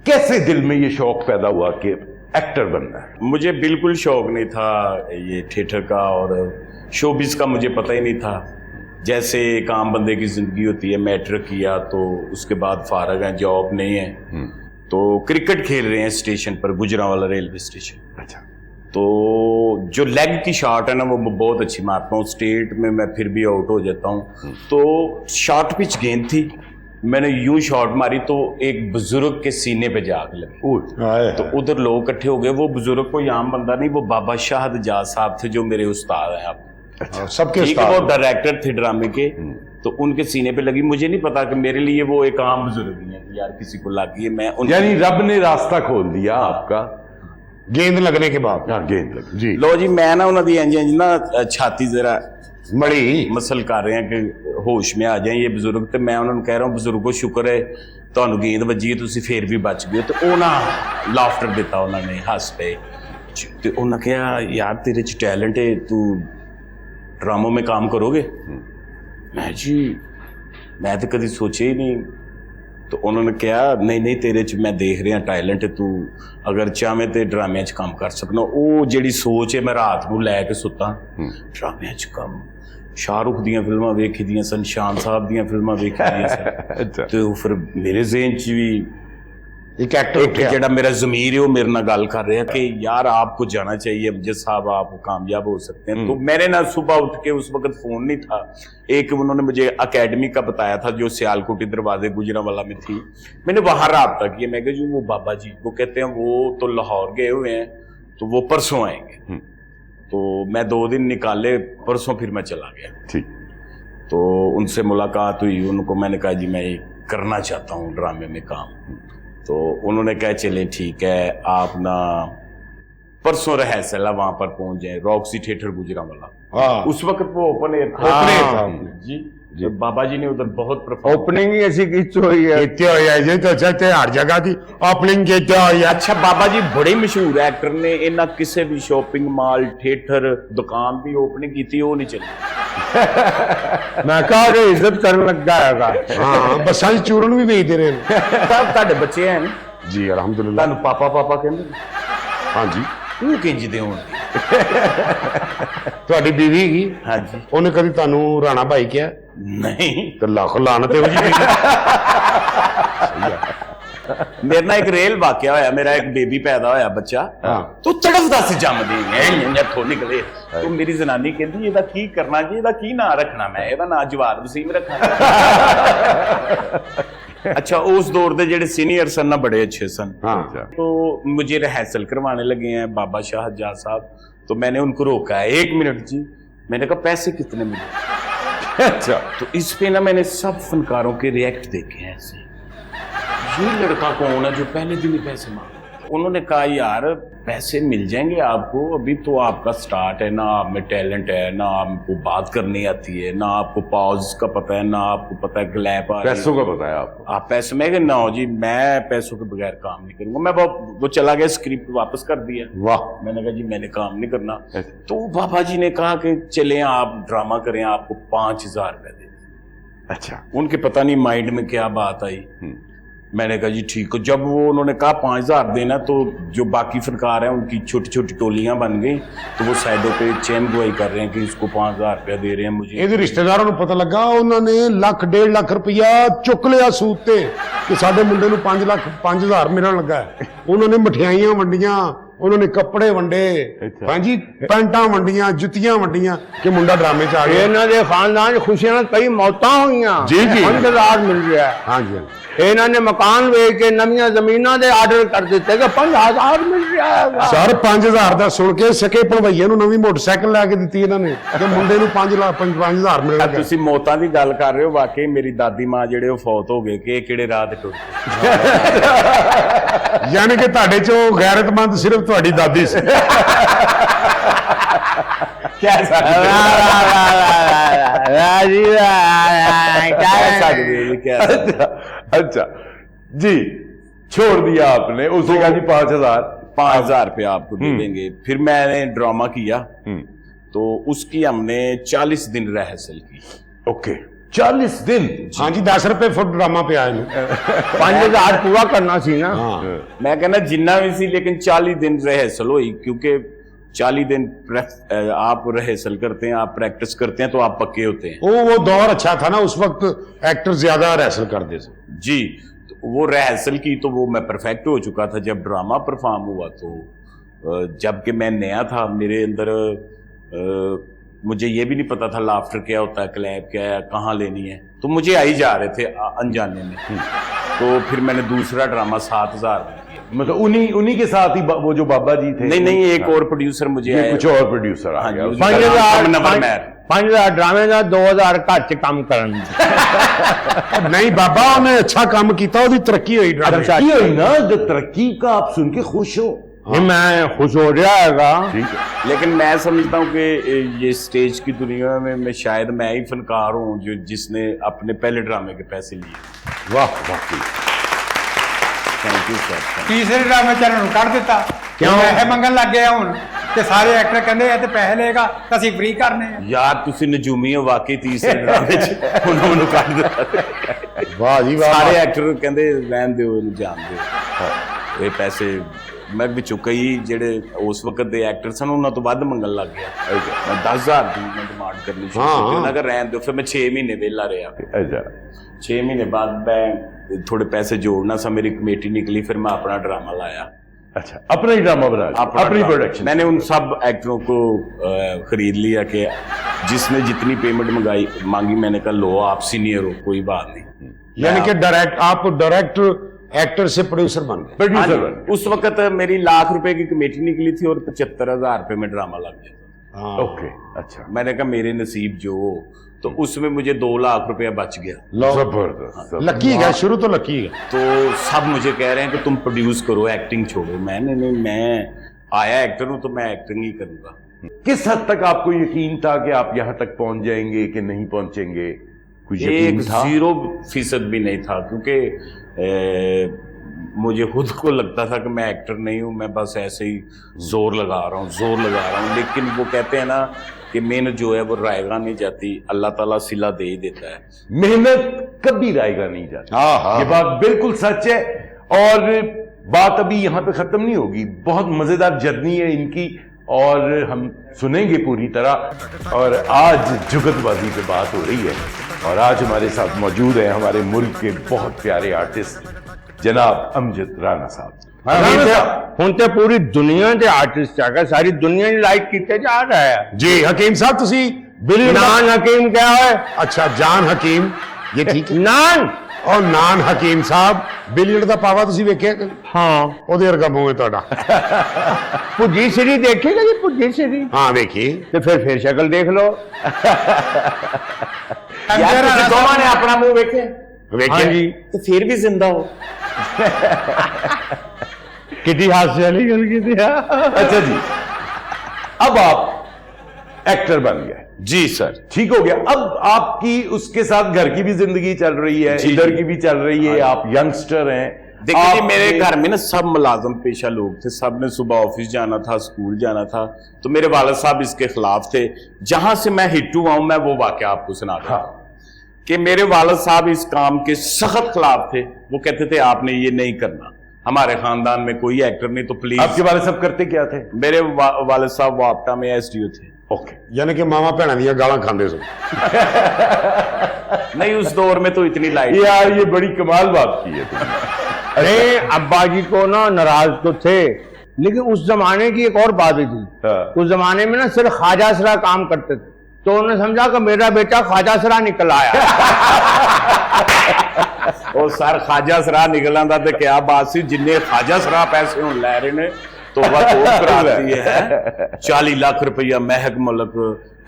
कैसे दिल में ये शौक पैदा हुआ कि एक्टर बनना है? मुझे बिल्कुल शौक नहीं था ये थिएटर का, और शोबिस का मुझे पता ही नहीं था। जैसे एक आम बंदे की जिंदगी होती है, मैट्रिक किया तो उसके बाद फारग है, जॉब नहीं है, तो क्रिकेट खेल रहे हैं स्टेशन पर, गुजरांवाला रेलवे स्टेशन। अच्छा तो जो लेग की शॉट है ना वो बहुत अच्छी मारता हूँ, स्टेट में मैं फिर भी आउट हो जाता हूँ। तो शॉर्ट पिच गेंद थी, मैंने यूं शॉट मारी तो एक बुजुर्ग के सीने पे जाग लगी। तो उधर लोग इकट्ठे हो गए। वो बुजुर्ग कोई आम बंदा नहीं, वो बाबा शाहद जाज साहब थे जो मेरे उस्ताद हैं। आप अच्छा सबके ठीक है, वो उस्ताद। डायरेक्टर थे ड्रामे के, तो उनके सीने पे लगी। मुझे नहीं पता कि मेरे लिए वो एक आम बुजुर्ग नहीं है कि यार किसी को लग गई है। मैं यानी रब ने रास्ता खोल दिया आपका। गेंद लगने के बाद। हाँ गेंद लगी। जी लो जी, मैं ना उन्होंने इंज इंज ना छाती जरा मड़ी मसल कर रहे हैं कि होश में आ जाए ये बुजुर्ग। तो मैं उन्होंने कह रहा हूँ बुजुर्गो शुक्र है ਤੁਹਾਨੂੰ गेंद ਵੱਜੀ ਹੈ, ਤੁਸੀਂ ਫੇਰ ਵੀ ਬਚ ਗਏ। ਤੇ ਉਹਨਾਂ ਲਾਫਟਰ ਦਿੱਤਾ, ਉਹਨਾਂ ਨੇ ਹੱਸ ਪਏ। ਤੇ ਉਹਨਾਂ ਕਿਹਾ ਯਾਰ ਤੇਰੇ 'ਚ ਟੈਲੈਂਟ ਹੈ, ਤੂੰ ड्रामों में काम करोगे? मैं जी मैं तो कभी सोचा ही नहीं। तो उन्होंने कहा नहीं तेरे च मैं देख रहा टैलेंट है, तू अगर चाहे तो ड्रामे च काम कर सकना। वो जी सोच है, मैं रात को लैके सुता ड्रामे च काम। शाहरुख दियां फिल्मां वेखी दियां सन, शान साहब दियां फिल्मां वेखी दियां सन। अच्छा तो फिर मेरे ज़हन च भी एक एक्टर एक जेड़ा मेरा ज़मीर है वो मेरे नाल गल कर रहा कि यार आपको जाना चाहिए अमजद साहब, आप कामयाब हो सकते हैं। तो मैंने ना सुबह उठ के, उस वक्त फ़ोन नहीं था, एक उन्होंने मुझे अकेडमी का बताया था जो सियालकोटी दरवाजे गुजरांवाला में थी। मैंने वहाँ रब्ता किया, मैं कहा जी वो बाबा जी, वो कहते हैं वो तो लाहौर गए हुए हैं, तो वो परसों आएंगे। तो मैं 2 दिन निकाले, परसों फिर मैं चला गया। ठीक। तो उनसे मुलाकात हुई, उनको मैंने कहा जी मैं ये करना चाहता हूँ ड्रामे में काम। तो उन्होंने कहा चले ठीक है, आप ना परसों रिहर्सल वहां पर पहुंच जाए, रॉक्सी थिएटर गुजरांवाला। हाँ उस वक्त वो ओपन एयर था। ओपन एयर था। जी तो बाबा जी ने उधर बहुत परफॉर्म। ओपनिंग ही ऐसी किच हुई है। कितने हो जाए जी, तो अच्छा ते हर जगह थी ओपनिंग कितने हो जाए। अच्छा बाबा जी बड़े मशहूर एक्टर ने, इन्हें किसी भी शॉपिंग मॉल थिएटर दुकान की ओपनिंग की वो नहीं चली। मैं कहा कि इज्जत करने लगा है। हाँ बसा चूरन भी भेजते रहे सब ਤੁਹਾਡੇ ਬੱਚੇ हैं ना? जी अलहमदुल्ला। ਤੁਹਾਨੂੰ पापा पापा ਕਹਿੰਦੇ हाँ जी ਉਹ ਕਿੰਜਦੇ ਹੋਣਗੇ? ਤੁਹਾਡੀ बीवी की हाँ जी ਉਹਨੇ ਕਦੀ ਤੁਹਾਨੂੰ ਰਾਣਾ ਭਾਈ ਕਿਹਾ? नहीं, ਤੇ ਲੱਖ ਲਾਨਤ ਇਹੋ ਜੀ मेरे ना एक रेल वाकया होया, मेरा एक बेबी पैदा होया बच्चा, हाँ। तो तड़फदा सी जमदे इत्थों निकले। तो मेरी जनानी कहती ਇਹਦਾ ਕੀ करना जी, ਇਹਦਾ ਕੀ ਨਾਂ रखना? मैं ਇਹਦਾ ਨਾਂ जवाद वसीम रखा। अच्छा उस दौर के जेडे सीनियर सन ना बड़े अच्छे सन। हाँ तो मुझे रिहर्सल करवाने लगे हैं बाबा शाहजाद साहब। तो मैंने उनको रोका है, 1 मिनट जी। मैंने कहा पैसे कितने मिले? अच्छा तो इस पे ना मैंने सब फनकारों के रिएक्ट देखे हैं ऐसे, ये लड़का कौन है जो पहले दिन ही पैसे मांगा? उन्होंने कहा यार पैसे मिल जाएंगे आपको, अभी तो आपका स्टार्ट है ना, आप में टैलेंट है ना, आपको बात करनी आती है ना, आपको पॉज का पता है ना, आपको पता है ग्लैप आ रही है। पैसों का पता है आपको? आप पैसे में ना हो जी, मैं पैसों के बगैर काम नहीं करूंगा। मैं वो चला गया, स्क्रिप्ट वापस कर दिया। वाह। मैंने कहा जी मैंने काम नहीं करना। तो बाबा जी ने कहा कि चले आप ड्रामा करें, आपको 5,000 रुपए दे। अच्छा। उनके पता नहीं माइंड में क्या बात आई। मैंने कहा जी ठीक है। जब वो उन्होंने कहा 5,000 देना, तो जो बाकी फनकार हैं उनकी छोटी छोटी टोलियां बन गई, तो वो साइडों पे चैन गुआई कर रहे हैं कि इसको 5,000 रुपया दे रहे हैं मुझे। ਇਹਦੇ ਰਿਸ਼ਤੇਦਾਰਾਂ ਨੂੰ ਪਤਾ ਲੱਗਾ, ਉਹਨਾਂ ਨੇ ਲੱਖ 1.5 ਲੱਖ ਰੁਪਇਆ ਚੁੱਕ ਲਿਆ ਸੂਤ ਤੇ ਕਿ ਸਾਡੇ ਮੁੰਡੇ ਨੂੰ 5 ਲੱਖ 5,000 ਮਿਲਣ ਲੱਗਾ ਹੈ। ਉਹਨਾਂ ਨੇ ਮਠਿਆਈਆਂ ਵੰਡੀਆਂ, ਉਹਨਾਂ ਨੇ ਕੱਪੜੇ ਵੰਡੇ, ਹਾਂਜੀ ਪੈਂਟਾਂ ਵੰਡੀਆਂ, ਜੁੱਤੀਆਂ ਵੰਡੀਆਂ ਕਿ ਮੁੰਡਾ ਡਰਾਮੇ 'ਚ ਆ ਗਿਆ। ਇਹਨਾਂ ਦੇ ਖਾਨਦਾਨ 'ਚ ਖੁਸ਼ੀਆਂ ਨਾਲ ਕਈ ਮੌਤਾਂ ਹੋਈਆਂ। ਜੀ, ਜੀ। 5,000 ਮਿਲ ਰਿਹਾ ਹੈ। ਹਾਂਜੀ ਹਾਂਜੀ। ਇਹਨਾਂ ਨੇ ਮਕਾਨ ਵੇਚ ਕੇ ਨਵੀਆਂ ਜ਼ਮੀਨਾਂ ਦੇ ਆਰਡਰ ਕਰ ਦਿੱਤੇ ਕਿ 5,000 ਮਿਲ ਰਿਹਾ ਹੈ। ਸਰ 5,000 ਦਾ ਸੁਣ ਕੇ ਸਕੇ ਭਣਵਈਏ ਨੂੰ ਨਵੀਂ ਮੋਟਰਸਾਈਕਲ ਲੈ ਕੇ ਦਿੱਤੀ ਇਹਨਾਂ ਨੇ ਕਿ ਮੁੰਡੇ ਨੂੰ 5,000 ਮਿਲ ਗਿਆ। ਤੁਸੀਂ ਮੌਤਾਂ ਦੀ ਗੱਲ ਕਰ ਰਹੇ ਹੋ, ਵਾਕਈ ਮੇਰੀ ਦਾਦੀ ਮਾਂ ਜਿਹੜੇ ਉਹ ਫੌਤ ਹੋ ਗਏ ਕਿ ਇਹ ਕਿਹੜੇ ਰਾਹ ਤੇ ਟੁੱਟ ਗਏ। ਯਾਨੀ ਕਿ ਤੁਹਾਡੇ 'ਚੋਂ ਗੈਰਤਮੰਦ ਸਿਰਫ ਤੁਹਾਡੀ ਦਾਦੀ ਸੀ। ਕਹਿ ਸਕਦੇ ਜੀ, ਕਹਿ ਸਕਦੇ। अच्छा जी, छोड़ दिया आपने, उसे कहा जी 5,000 5,000 रुपया आपको दे देंगे। फिर मैंने ड्रामा किया, तो उसकी हमने 40 दिन रिहर्सल की। ओके, 40 दिन। ਹਾਂਜੀ 10 ਰੁਪਏ ਫੁੱਟ ਡਰਾਮਾ ਪਿਆ ਇਹਨੂੰ। 5,000 ਪੂਰਾ ਕਰਨਾ ਸੀ ਨਾ। मैं कहना जिन्ना भी सी, लेकिन 40 दिन रिहर्सल हुई, क्योंकि 40 दिन आप रिहर्सल करते हैं, आप प्रैक्टिस करते हैं, तो आप पक्के होते हैं। वो दौर अच्छा था ना, उस वक्त एक्टर ज्यादा रिहर्सल करते थे। जी, तो वो रिहर्सल की तो वो मैं परफेक्ट हो चुका था। जब ड्रामा परफॉर्म हुआ तो जबकि मैं नया था, मेरे अंदर मुझे ये भी नहीं पता था लाफ्टर क्या होता है, क्लैप क्या है, कहाँ लेनी है, तो मुझे आ ही जा रहे थे अनजाने में। तो फिर मैंने दूसरा ड्रामा 7,000 में किया। मतलब उन्हीं के साथ ही वो जो बाबा जी थे? नहीं, एक और प्रोड्यूसर मुझे आया, कुछ और प्रोड्यूसर आ गया। 5,000 ਡਰਾਮੇ ਦਾ 2,000 ਘਰ 'ਚ ਕੰਮ ਕਰਨ ਦੀ। नहीं बाबा ने अच्छा काम किया, ਉਹਦੀ ਤਰੱਕੀ ਹੋਈ ਡਰਾਮੇ 'ਚ। तरक्की हुई ना, जो तरक्की का आप सुन के खुश हो। मैं खुश हो रहा है। ठीक है। लेकिन मैं समझता हूँ कि ये स्टेज की दुनिया में मैं शायद मैं ही फनकार हूँ जो जिसने अपने पहले ड्रामे के पैसे लिए। वाह वाकई, थैंक यू सर। ਤੀਸਰੇ ਡਰਾਮੇ ਚ ਨੂੰ ਕੱਢ ਦਿੱਤਾ। ਕਿਉਂ? ਪੈਸੇ ਮੰਗਣ ਲੱਗ ਗਏ ਹੁਣ ਤੇ ਸਾਰੇ ਐਕਟਰ ਕਹਿੰਦੇ ਇਹ ਤੇ ਪੈਸੇ ਲਏਗਾ ਤਾਂ ਅਸੀਂ ਫ੍ਰੀ ਕਰਨੇ ਆ। यार तुसी नजूमी हो वाकई, तीसरे ड्रामे च उन्होंने काट दिता। वाह जी वाह। सारे एक्टर कहते रहन दो, इन्हू जान दो, ये पैसे मैं विचों कई जेडे उस वक्त दे एक्टर सन उन्होंने तो वध मंगन लग गया। मैं 10,000 दी मैं डिमांड करनी शुरू हाँ, की। हाँ। उन्होंने कहा रहन दो। फिर मैं 6 महीने वेला रहा। अच्छा। 6 महीने बाद मैं थोड़े पैसे जोड़ना सा, मेरी कमेटी निकली, फिर मैं अपना ड्रामा लाया। अच्छा, अपना ही ड्रामा बना लिया, अपना अपनी ड्रामा। प्रोडक्शन। मैंने उन सब एक्टरों को खरीद लिया कि जिसने जितनी पेमेंट मांगी मैंने कहा लो आप सीनियर हो, कोई बात नहीं। यानी कि आप डायरेक्ट एक्टर से प्रोड्यूसर बन गए। प्रोड्यूसर हाँ, उस वक्त मेरी लाख रुपए की कमेटी निकली थी और 75,000 रुपए में ड्रामा लग गया था। हाँ। ओके, अच्छा। मैंने कहा मेरे नसीब जो हो, तो उसमें मुझे 2 लाख रुपया बच गया। जबरदस्त। लकी है, शुरू तो लकी है। तो सब मुझे कह रहे हैं कि तुम प्रोड्यूस करो, एक्टिंग छोड़ो। मैंने नहीं, मैं आया एक्टर हूं तो मैं एक्टिंग ही करूंगा। किस हद तक आपको यकीन था कि आप यहां तक पहुंच जाएंगे कि नहीं पहुंचेंगे? कुछ यकीन था? 0% भी नहीं था, क्योंकि मुझे खुद को लगता था कि मैं एक्टर नहीं हूं, मैं बस ऐसे ही जोर लगा रहा हूं। लेकिन वो कहते हैं ना कि मेहनत जो है वो रायगा नहीं जाती, अल्लाह ताला सिला दे ही देता है। मेहनत कभी रायगा नहीं जाती। हाँ, हाँ। ये बात बिल्कुल सच है। और बात अभी यहां पे खत्म नहीं होगी, बहुत मजेदार जर्नी है इनकी और हम सुनेंगे पूरी तरह। और आज जुगतबाजी पे बात हो रही है और आज हमारे साथ मौजूद है हमारे मुल्क के बहुत प्यारे आर्टिस्ट जनाब अमजद राना साहब। ਹੁਣ ਤੇ ਪੂਰੀ ਦੁਨੀਆ ਦੇ ਆਰਟਿਸਟ ਆ ਗਏ, ਸਾਰੀ ਦੁਨੀਆ ਨੂੰ ਲਾਈਕ ਕੀਤੇ ਜਾ ਰਿਹਾ ਹੈ। जी हकीम साहब ਤੁਸੀਂ बिलियन नान हकीम क्या है? अच्छा जान हकीम, ये ठीक है। नान और नान हकीम साहब बिलियन ਦਾ ਪਾਵਾ ਤੁਸੀਂ ਵੇਖਿਆ ਕਦੇ? हाँ ਉਹਦੇ ਵਰਗਾ ਮੂੰਹ ਹੈ ਤੁਹਾਡਾ। ਭੁੱਜੀ ਸਰੀ ਦੇਖੇਗਾ ਜੀ, ਭੁੱਜੀ ਸਰੀ ਹਾਂ ਵੇਖੀ। ਤੇ ਫਿਰ ਸ਼ਕਲ ਦੇਖ ਲਓ। यार तुसीं दोवां ने अपना मुंह वेखे ਵੇਖਿਆ हाँ जी। तो फिर भी जिंदा हो। किटी हास्य वाली गल की थी। अच्छा जी, अब आप एक्टर बन गए, जी सर। ठीक हो गया। अब आपकी उसके साथ घर की भी जिंदगी चल रही है, जी, इधर जी। की भी चल रही है, आप यंगस्टर हैं। देखिए जी, आप- मेरे घर में ना सब मुलाजम पेशा लोग थे, सब ने सुबह ऑफिस जाना था, स्कूल जाना था, तो मेरे वालिद साहब इसके खिलाफ थे। जहां से मैं हिट हुआ हूं, मैं वो वाकया आपको सुना रहा हूं कि मेरे वालिद साहब इस काम के सख्त खिलाफ थे। वो कहते थे आपने ये नहीं करना, हमारे खानदान में कोई एक्टर नहीं, तो प्लीज। आपके वाले सब करते क्या थे? मेरे वालिद साहब वापटा में एसडीओ थे। ओके, यानी कि मामा भैन दियां गालां खांदे सन। नहीं, उस दौर में तो इतनी लाइट। यार ये बड़ी कमाल बात की है तुमने। अरे अब्बा जी को ना नाराज तो थे, लेकिन उस जमाने की एक और बात भी थी। हाँ। उस जमाने में ना सिर्फ ख्वाजा सरा काम करते थे, तो उन्होंने समझा कि मेरा बेटा ख्वाजा सरा निकल आया। ਉਹ ਸਰ ਖਾਜਾ ਸਰਾ ਨਿਕਲਾਂ ਦਾ ਤੇ ਕਿਆ ਬਾਤ ਸੀ, ਜਿੰਨੇ ਖਾਜਾ ਸਰਾ ਪੈਸੇ ਹੁਣ ਲੈ ਰਹੇ ਨੇ ਤੋਬਾ ਤੋਬ ਕਰਾਤੀ ਹੈ। 40 ਲੱਖ ਰੁਪਈਆ ਮਹਿਕ ਮਲਕ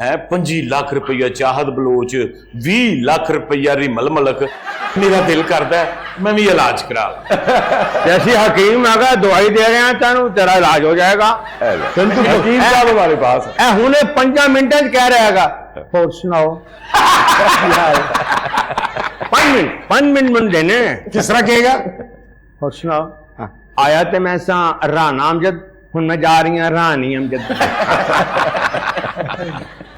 ਹੈ, 25 ਲੱਖ ਰੁਪਈਆ ਚਾਹਤ ਬਲੋਚ, 20 ਲੱਖ ਰੁਪਈਆ ਰਿਮਲ ਮਲਕ। मेरा दिल करता है मैं भी इलाज करा। जैसी हकीम अगर दवाई दे रहे हैं तेन तेरा इलाज हो जाएगा। किंतु वकील साहब हमारे पास है। ए हुने 5 मिनट कह रहेगा और सुनाओ। 5 मिनट मन देने किस तरह कहेगा? और सुनाओ। आया ते मैं सा राना अमजद, हुन मैं जा रही हूं रानी अमजद।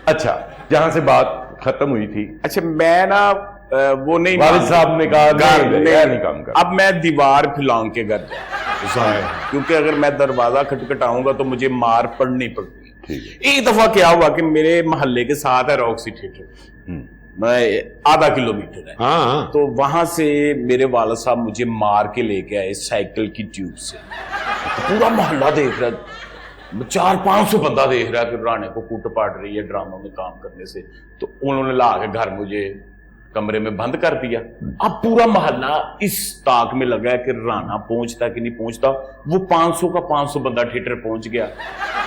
अच्छा, जहां से बात खत्म हुई थी, अच्छा, मैं ना वो नहीं वालिद मानता। साहब ने कहा घर नहीं काम कर। अब मैं दीवार फिलांग के घर जाऊं, क्योंकि अगर मैं दरवाजा खटखटाऊंगा तो मुझे मार पड़नी पड़ती। ठीक है। एक दफा क्या हुआ कि मेरे मोहल्ले के साथ है रॉक्सी थिएटर, मैं आधा किलोमीटर है, हाँ हाँ। तो वहां से मेरे वालिद साहब मुझे मार के लेके आए साइकिल की ट्यूब से। तो पूरा मोहल्ला देख रहा है, 400-500 बंदा देख रहा है कि राणे को कूट पाट रही है ड्रामा में काम करने से। तो उन्होंने ला के घर मुझे कमरे में बंद कर दिया। अब पूरा मोहल्ला इस ताक में लगा है कि राणा पहुंचता कि नहीं पहुंचता। वो 500 का 500 बंदा थिएटर पहुंच गया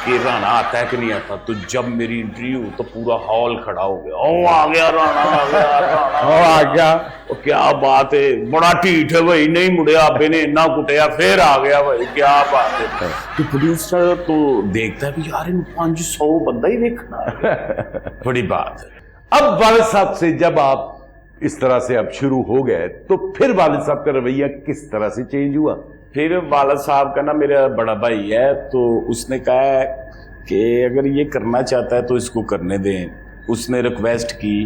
कि राणा आता है कि नहीं आता। तो जब मेरी एंट्री हुई तो पूरा हॉल खड़ा हो गया, ओ आ गया राणा, आ गया राणा, आ गया। ओ क्या बात है, बड़ा ढीठ है भाई, नहीं मुड़िया आपे ने इतना कुटिया फिर आ गया भाई, क्या बात है। तो प्रोड्यूसर तो देखता है कि यार इन 500 बंदा ही देखना है। बड़ी बात है। अब वालिद साहब से जब आप इस तरह से अब शुरू हो गए, तो फिर वालिद साहब का रवैया किस तरह से चेंज हुआ? फिर वालिद साहब का ना मेरा बड़ा भाई है, तो उसने कहा है कि अगर ये करना चाहता है तो इसको करने दें। उसने रिक्वेस्ट की,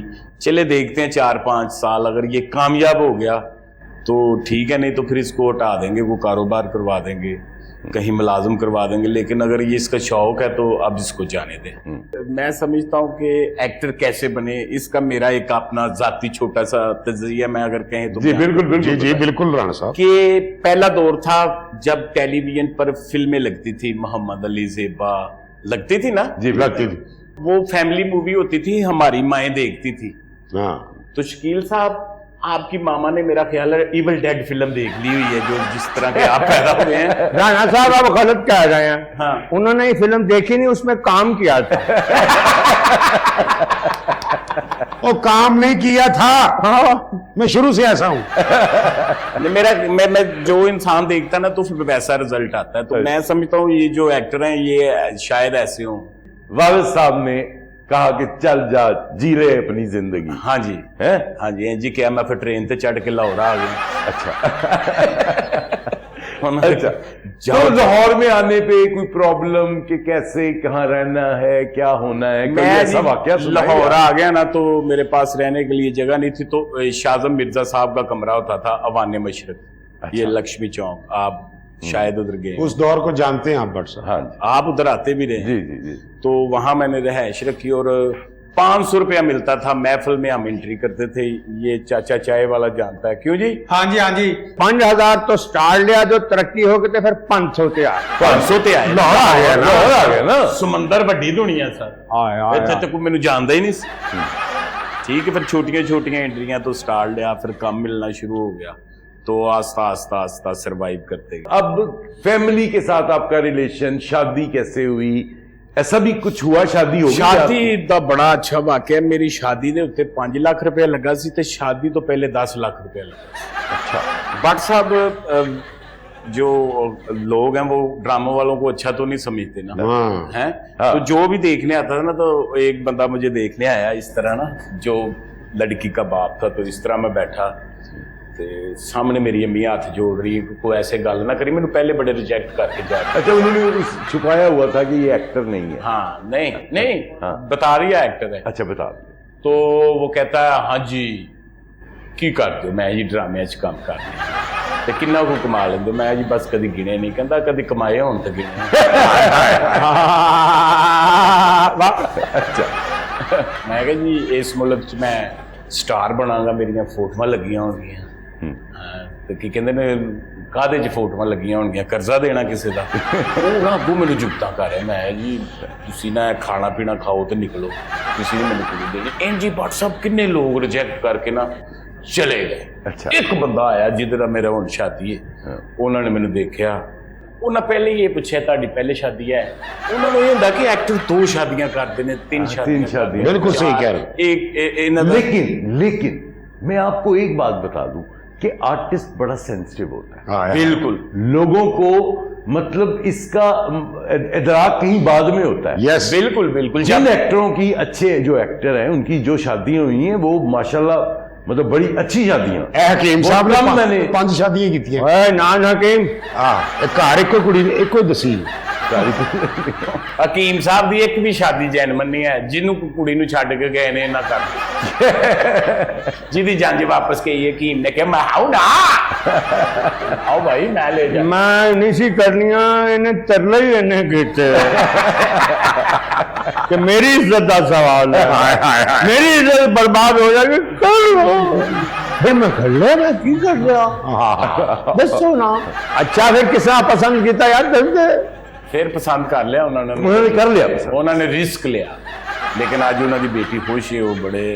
चले देखते हैं 4-5 साल, अगर ये कामयाब हो गया तो ठीक है, नहीं तो फिर इसको हटा देंगे, वो कारोबार करवा देंगे, कहीं मुलाजिम करवा देंगे। लेकिन अगर ये इसका शौक है तो अब इसको जाने दें। मैं समझता हूँ कि एक्टर कैसे बने, इसका मेरा एक अपना जाती छोटा सा तजरिया मैं अगर कहें तो जी बिल्कुल बिल्कुल जी जी बिल्कुल राणा साहब। कि पहला दौर था जब टेलीविजन पर फिल्में लगती थी, मोहम्मद अली ज़ेबा लगती थी ना, जी लगती थी। वो फैमिली मूवी होती थी, हमारी माएँ देखती थी। हाँ तो शकील साहब, आपकी मामा ने मेरा ख्याल है इविल डेड फिल्म देख ली हुई है, जो जिस तरह के आप पैदा हुए हैं। राणा साहब आप गलत कह रहे हैं। हाँ। उन्होंने ये फिल्म देखी नहीं, उसमें काम किया था। वो काम नहीं किया था। हाँ मैं शुरू से ऐसा हूं। मेरा मैं जो इंसान देखता है ना तो फिर वैसा रिजल्ट आता है। तो मैं समझता हूँ ये जो एक्टर हैं ये शायद ऐसे हों। वालिद साहब ने कहा कि चल जा, जी ले अपनी जिंदगी। हाँ जी, हैं? हाँ जी क्या मैं फिर ट्रेन से चढ़ के लाहौर आ गया। अच्छा उन्होंने अच्छा, जाओ तो लाहौर में आने पे कोई प्रॉब्लम कि कैसे कहाँ रहना है, क्या होना है, कोई मैं ऐसा वाकया जी सुनाइए लाहौर आप। आ गया ना, तो मेरे पास रहने के लिए जगह नहीं थी। तो शाज़म मिर्जा साहब का कमरा होता था अवान मशरक, ये लक्ष्मी चौक, आप शायद उधर गए, उस दौर को जानते हैं आप भट्ट साहब। हाँ जी आप उधर आते भी रहे। जी जी जी। तो वहां मैंने रहायश रखी और 500 रुपया मिलता था। महफिल में हम एंट्री करते थे, ये चाचा चाय वाला जानता है, क्यों जी? हाँ जी, हाँ जी। 5000 तो स्टार्ट लिया, जो तरक्की हो गई फिर 500 ते आए। 500 ਤੇ ਆਏ लाहौर आ गया ना, लाहौर आ गया ना। ਸਮੁੰਦਰ ਵੱਡੀ ਦੁਨੀਆ ਸਰ, ਇੱਥੇ ਤੇ ਕੋਈ ਮੈਨੂੰ ਜਾਣਦਾ ਹੀ ਨਹੀਂ ਸੀ। ठीक है, फिर छोटियां छोटियां एंट्रियां तो स्टार्ट लिया, फिर काम मिलना शुरू हो गया, तो आस्ता आस्ता आस्ता सरवाइव करते गए। अब फैमिली के साथ आपका रिलेशन, शादी कैसे हुई, ऐसा भी कुछ हुआ? शादी हो गई शादी आपकी? ਦਾ ਬੜਾ ਅੱਛਾ ਵਾਕਿਆ, ਮੇਰੀ ਸ਼ਾਦੀ ਦੇ ਉੱਤੇ 5 ਲੱਖ ਰੁਪਏ ਲੱਗਾ ਸੀ ਤੇ ਸ਼ਾਦੀ ਤੋਂ ਪਹਿਲੇ 10 ਲੱਖ ਰੁਪਏ ਲੱਗਾ ਸੀ। अच्छा भट्ट साहब जो लोग हैं वो ड्रामा वालों को अच्छा तो नहीं समझते ना, हाँ। हैं? हाँ। तो जो भी देखने आता था ना, तो एक बंदा मुझे देखने आया इस तरह ना, जो लड़की का बाप था, तो इस तरह मैं बैठा ते सामने मेरी अम्मी हाथ जोड़ रही, कोई ऐसे गल ना करी, मैंने पहले बड़े रिजेक्ट करके जा रहे। अच्छा, उन्होंने छुपाया हुआ था कि ये एक्टर नहीं है? हाँ, नहीं नहीं, हाँ। बता रही है एक्टर है। अच्छा, बता। तो वो कहता है हाँ जी की करते हो? मैं जी ड्रामे च काम करते ਤੇ ਕਿੰਨਾ ਕੁ ਕਮਾ ਲੈਂਦੇ? ਮੈਂ ਜੀ ਬਸ ਕਦੀ ਗਿਣੇ ਨਹੀਂ। ਕਹਿੰਦਾ ਕਦੀ ਕਮਾਏ ਹੋਣ ਤੇ ਗਿਣੇ। अच्छा, ਮੈਂ ਕਿਹਾ ਜੀ ਇਸ ਮੁਲਕ 'ਚ ਮੈਂ ਸਟਾਰ ਬਣਾਂਗਾ, ਮੇਰੀਆਂ ਫੋਟੋਆਂ ਲੱਗੀਆਂ ਹੋਣਗੀਆਂ। ਤੇ ਕੀ ਕਹਿੰਦੇ ਨੇ, ਕਾਹਦੇ 'ਚ ਫੋਟੋਆਂ ਲੱਗੀਆਂ ਹੋਣਗੀਆਂ? ਕਰਜ਼ਾ ਦੇਣਾ ਕਿਸੇ ਦਾ? ਉਹ ਨਾ ਅੱਗੋਂ ਮੈਨੂੰ ਜੁਗਤਾਂ ਕਰ ਰਿਹਾ। ਮੈਂ ਜੀ ਤੁਸੀਂ ਨਾ ਖਾਣਾ ਪੀਣਾ ਖਾਓ ਤੇ ਨਿਕਲੋ, ਤੁਸੀਂ ਨਹੀਂ ਮੈਨੂੰ ਕੁੜੀ ਦੇਣੀ। ਇੰਜ ਹੀ WhatsApp ਕਿੰਨੇ ਲੋਕ ਰਿਜੈਕਟ ਕਰਕੇ ਨਾ ਚਲੇ ਗਏ। ਅੱਛਾ। ਇੱਕ ਬੰਦਾ ਆਇਆ ਜਿਹਦੇ ਨਾਲ ਮੇਰਾ ਹੁਣ ਸ਼ਾਦੀ ਹੈ, ਉਹਨਾਂ ਨੇ ਮੈਨੂੰ ਦੇਖਿਆ, ਉਹਨਾਂ ਪਹਿਲੇ ਹੀ ਇਹ ਪੁੱਛਿਆ ਤੁਹਾਡੀ ਪਹਿਲੇ ਸ਼ਾਦੀ ਹੈ? ਉਹਨਾਂ ਨੂੰ ਇਹ ਹੁੰਦਾ ਕਿ ਐਕਟਰ 2 ਸ਼ਾਦੀਆਂ ਕਰਦੇ ਨੇ, 3 ਸ਼ਾਦੀਆਂ शादी। बिल्कुल सही कह रहे हो। ਇਹਨਾਂ ਦਾ लेकिन मैं आपको एक बात बता दूं कि आर्टिस्ट बड़ा सेंसिटिव होता है। हाँ, बिल्कुल लोगों को मतलब इसका इदराक कहीं बाद में होता है। यस, बिल्कुल बिल्कुल। जिन एक्टरों की, अच्छे जो एक्टर हैं उनकी जो शादियां हुई हैं वो माशाल्लाह मतलब बड़ी अच्छी शादियां। हकीम साहब वो कम ने मैंने 5 शादियां की। ਓਏ ਨਾਨ ਹਕੀਮ, हाँ, एक घर एक कुड़ी ने एक दसी। ਹਕੀਮ ਸਾਹਿਬ ਦੀ ਇੱਕ ਵੀ ਸ਼ਾਦੀ ਜੈਨਮਨ ਨਹੀਂ ਹੈ ਜਿਹਨੂੰ ਕੁੜੀ ਨੂੰ ਛੱਡ ਕੇ ਗਏ ਨੇ ਨਾ ਕਰ ਜਿਹਦੀ ਜੰਜ ਵਾਪਸ ਗਈ ਹੈ। ਹਕੀਮ ਨੇ ਕਿਹਾ ਮੈਂ ਆਉ ਨਾ, ਆਓ ਭਾਈ ਮੈਂ ਲੈ ਜਾ। ਮੈਂ ਨਹੀਂ ਸੀ ਕਰਨੀਆਂ, ਇਹਨੇ ਤਰਲੇ ਹੀ ਇਹਨੇ ਕੀਤੇ ਕਿ ਮੇਰੀ ਇੱਜ਼ਤ ਦਾ ਸਵਾਲ ਹੈ। ਮੇਰੀ ਇੱਜ਼ਤ ਬਰਬਾਦ ਹੋ ਜਾਏਗੀ। ਕਰ ਲਓ। ਫਿਰ ਮੈਂ ਕਰ ਲਿਆ, ਮੈਂ ਕੀ ਕਰ ਲਿਆ ਦੱਸੋ ਨਾ। ਅੱਛਾ, ਫਿਰ ਕਿਸ ਤਰ੍ਹਾਂ ਪਸੰਦ ਕੀਤਾ ਯਾਰ? ਦੱਸ ਦੇ। ਫਿਰ ਪਸੰਦ ਕਰ ਲਿਆ ਉਹਨਾਂ ਨੇ। उन्होंने कर लिया पसंद। ਉਹਨਾਂ ਨੇ ਰਿਸਕ ਲਿਆ, ਲੇਕਿਨ ਅੱਜ ਉਹਨਾਂ ਦੀ ਬੇਟੀ ਖੁਸ਼ ਹੈ, ਉਹ ਬੜੇ